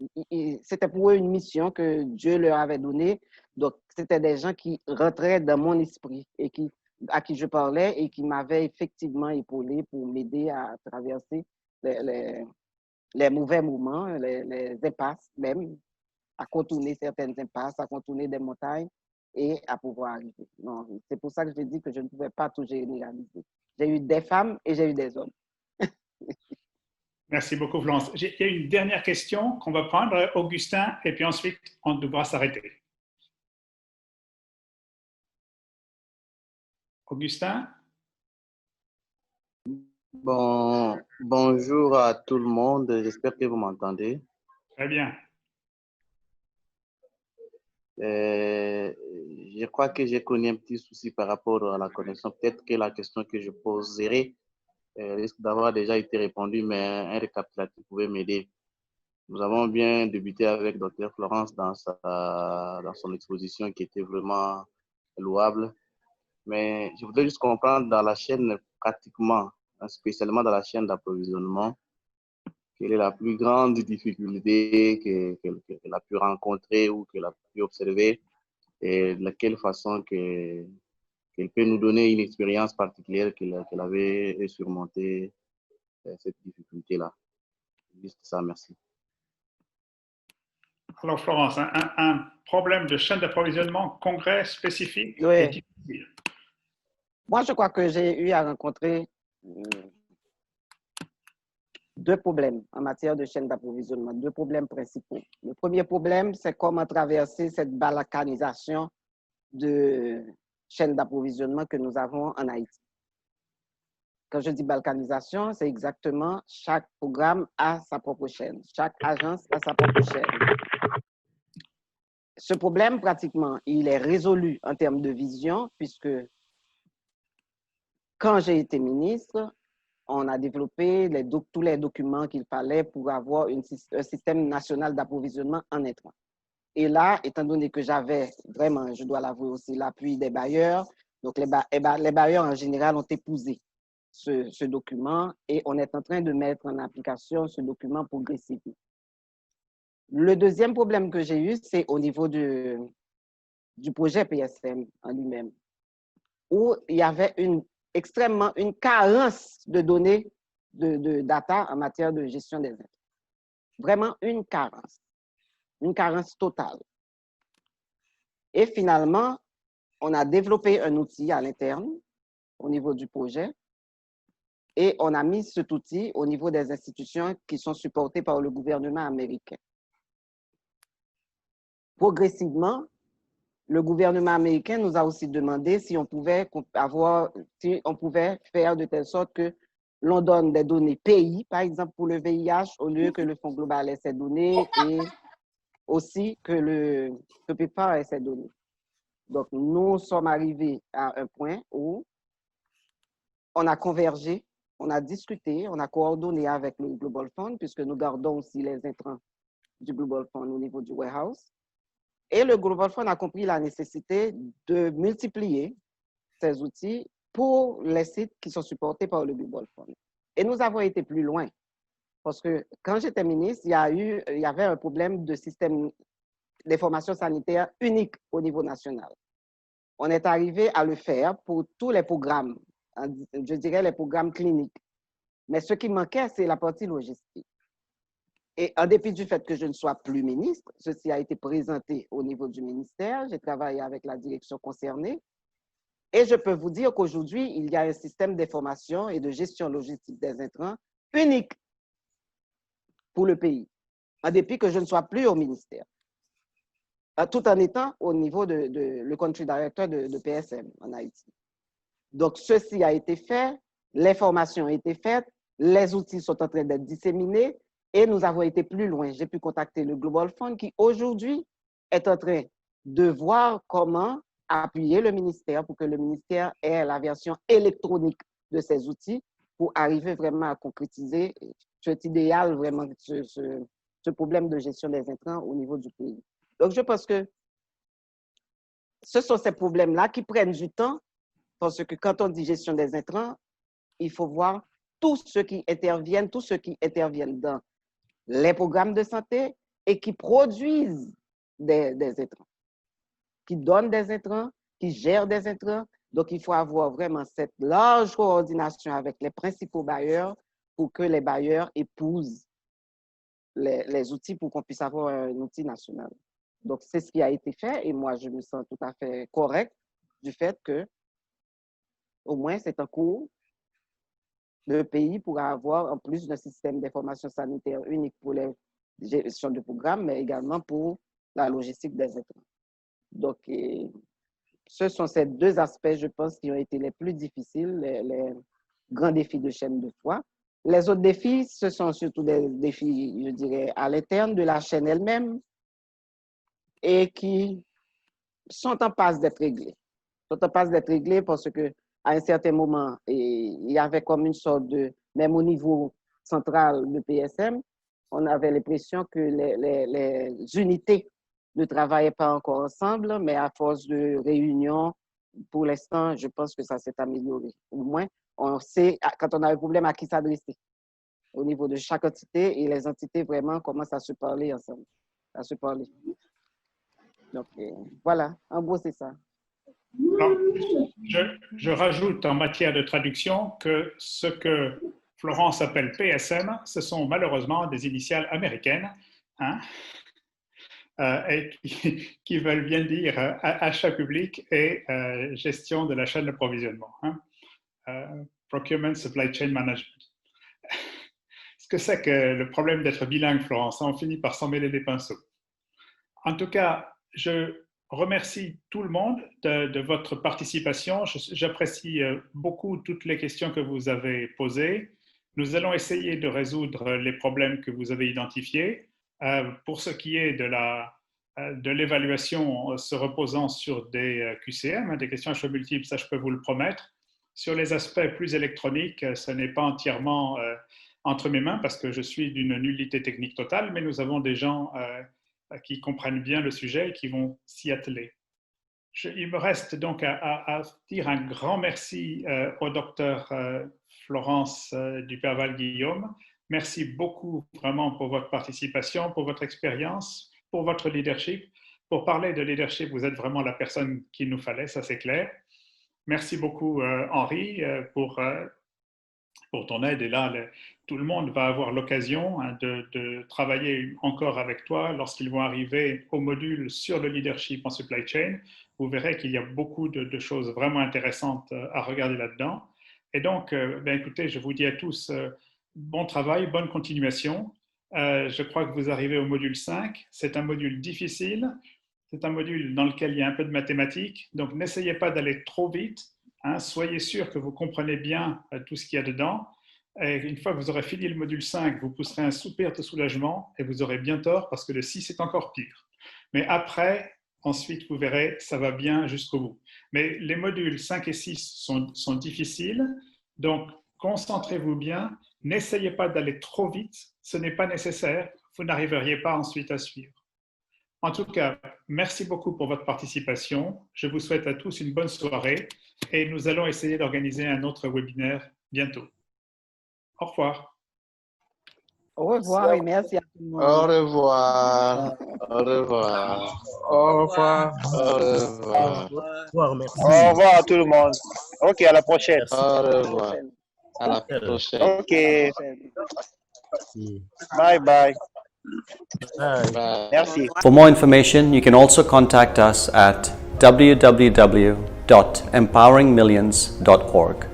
c'était pour eux une mission que Dieu leur avait donnée. Donc, c'était des gens qui rentraient dans mon esprit et à qui je parlais et qui m'avaient effectivement épaulé pour m'aider à traverser les mauvais moments, les impasses même, à contourner certaines impasses, à contourner des montagnes et à pouvoir arriver. C'est pour ça que je dis que je ne pouvais pas tout généraliser. J'ai eu des femmes et j'ai eu des hommes. Merci beaucoup, Florence. Il y a une dernière question qu'on va prendre, Augustin, et puis ensuite, on devra s'arrêter. Augustin? Bonjour à tout le monde. J'espère que vous m'entendez. Très bien. Je crois que j'ai connu un petit souci par rapport à la connexion. Peut-être que la question que je poserai risque d'avoir déjà été répondue, mais un récapitulatif pouvait m'aider. Nous avons bien débuté avec Dr Florence dans son exposition qui était vraiment louable. Mais je voudrais juste comprendre dans la chaîne pratiquement, spécialement dans la chaîne d'approvisionnement, quelle est la plus grande difficulté qu'elle a pu rencontrer ou qu'elle a pu observer et de quelle façon qu'elle peut nous donner une expérience particulière qu'elle avait surmonté cette difficulté-là. Juste ça, merci. Alors, Florence, un problème de chaîne d'approvisionnement concret, spécifique oui. et difficile. Moi, je crois que j'ai eu à rencontrer deux problèmes en matière de chaîne d'approvisionnement, deux problèmes principaux. Le premier problème, c'est comment traverser cette balkanisation de chaîne d'approvisionnement que nous avons en Haïti. Quand je dis balkanisation, c'est exactement chaque programme a sa propre chaîne, chaque agence a sa propre chaîne. Ce problème, pratiquement, il est résolu en termes de vision, puisque quand j'ai été ministre, on a développé tous les documents qu'il fallait pour avoir un système national d'approvisionnement en intrants. Et là, étant donné que j'avais vraiment, je dois l'avouer aussi, l'appui des bailleurs, donc les bailleurs en général ont épousé ce document et on est en train de mettre en application ce document progressivement. Le deuxième problème que j'ai eu, c'est au niveau du projet PSM en lui-même, où il y avait une carence de données, de data en matière de gestion des intrants. Vraiment une carence totale. Et finalement, on a développé un outil à l'interne au niveau du projet et on a mis cet outil au niveau des institutions qui sont supportées par le gouvernement américain. Progressivement, le gouvernement américain nous a aussi demandé si on pouvait faire de telle sorte que l'on donne des données pays, par exemple pour le VIH, au lieu que le Fonds global ait ses données et aussi que PEPFAR ait ses données. Donc, nous sommes arrivés à un point où on a convergé, on a discuté, on a coordonné avec le Global Fund, puisque nous gardons aussi les intrants du Global Fund au niveau du warehouse. Et le Global Fund a compris la nécessité de multiplier ces outils pour les sites qui sont supportés par le Global Fund. Et nous avons été plus loin. Parce que quand j'étais ministre, il y avait un problème de système d'information sanitaire unique au niveau national. On est arrivé à le faire pour tous les programmes, je dirais les programmes cliniques. Mais ce qui manquait, c'est la partie logistique. Et en dépit du fait que je ne sois plus ministre, ceci a été présenté au niveau du ministère. J'ai travaillé avec la direction concernée. Et je peux vous dire qu'aujourd'hui, il y a un système d'information et de gestion logistique des intrants unique pour le pays, en dépit que je ne sois plus au ministère, tout en étant au niveau le country director de PSM en Haïti. Donc, ceci a été fait, l'information a été faite, Les outils sont en train d'être disséminés et nous avons été plus loin. J'ai pu contacter le Global Fund qui aujourd'hui est en train de voir comment appuyer le ministère pour que le ministère ait la version électronique de ces outils pour arriver vraiment à concrétiser cet idéal, vraiment, ce problème de gestion des intrants au niveau du pays. Donc, je pense que ce sont ces problèmes-là qui prennent du temps parce que quand on dit gestion des intrants, il faut voir tous ceux qui interviennent dans les programmes de santé et qui produisent des intrants, qui donnent des intrants, qui gèrent des intrants. Donc, il faut avoir vraiment cette large coordination avec les principaux bailleurs pour que les bailleurs épousent les outils pour qu'on puisse avoir un outil national. Donc, c'est ce qui a été fait et moi, je me sens tout à fait correct du fait que, au moins, c'est en cours. Le pays pourra avoir, en plus d'un système d'information sanitaire unique pour les gestions de programmes, mais également pour la logistique des intrants. Donc, ce sont ces deux aspects, je pense, qui ont été les plus difficiles, les grands défis de chaîne de froid. Les autres défis, ce sont surtout des défis, je dirais, à l'interne de la chaîne elle-même et qui sont en passe d'être réglés. Sont en passe d'être réglés parce que à un certain moment, il y avait comme une sorte de, même au niveau central de PSM, on avait l'impression que les unités ne travaillaient pas encore ensemble, mais à force de réunions, pour l'instant, je pense que ça s'est amélioré. Au moins, on sait, quand on a un problème, à qui s'adresser au niveau de chaque entité, et les entités vraiment commencent à se parler ensemble, à se parler. Donc, voilà, en gros, c'est ça. Alors, je rajoute en matière de traduction que ce que Florence appelle PSM, ce sont malheureusement des initiales américaines, hein, et qui veulent bien dire achat public et gestion de la chaîne de provisionnement. Hein. Procurement, Supply Chain Management. Ce que c'est que le problème d'être bilingue, Florence, on finit par s'en mêler les pinceaux. En tout cas, je remercie tout le monde de votre participation. J'apprécie beaucoup toutes les questions que vous avez posées. Nous allons essayer de résoudre les problèmes que vous avez identifiés. Pour ce qui est de l'évaluation se reposant sur des QCM, des questions à choix multiples, ça je peux vous le promettre. Sur les aspects plus électroniques, ce n'est pas entièrement entre mes mains parce que je suis d'une nullité technique totale, mais nous avons des gens qui comprennent bien le sujet et qui vont s'y atteler. Il me reste donc à dire un grand merci au docteur Florence Duperval-Guillaume. Merci beaucoup vraiment pour votre participation, pour votre expérience, pour votre leadership. Pour parler de leadership, vous êtes vraiment la personne qu'il nous fallait, ça c'est clair. Merci beaucoup Henri pour ton aide. Et là, tout le monde va avoir l'occasion de travailler encore avec toi lorsqu'ils vont arriver au module sur le leadership en supply chain. Vous verrez qu'il y a beaucoup de choses vraiment intéressantes à regarder là-dedans. Et donc, écoutez, je vous dis à tous bon travail, bonne continuation. Je crois que vous arrivez au module 5. C'est un module difficile. C'est un module dans lequel il y a un peu de mathématiques. Donc, n'essayez pas d'aller trop vite. Hein, soyez sûr que vous comprenez bien tout ce qu'il y a dedans. Et une fois que vous aurez fini le module 5, vous pousserez un soupir de soulagement et vous aurez bien tort parce que le 6 est encore pire. Mais après, ensuite, vous verrez, ça va bien jusqu'au bout. Mais les modules 5 et 6 sont difficiles. Donc, concentrez-vous bien. N'essayez pas d'aller trop vite. Ce n'est pas nécessaire. Vous n'arriveriez pas ensuite à suivre. En tout cas, merci beaucoup pour votre participation. Je vous souhaite à tous une bonne soirée et nous allons essayer d'organiser un autre webinaire bientôt. Au revoir. Au revoir et merci à tout le monde. Au revoir. Au revoir. Au revoir. Au revoir. Au revoir, merci. Au revoir à tout le monde. OK, à la prochaine. Au revoir. À la prochaine. OK. Bye bye. Bye. Merci. For more information, you can also contact us at www.empoweringmillions.org.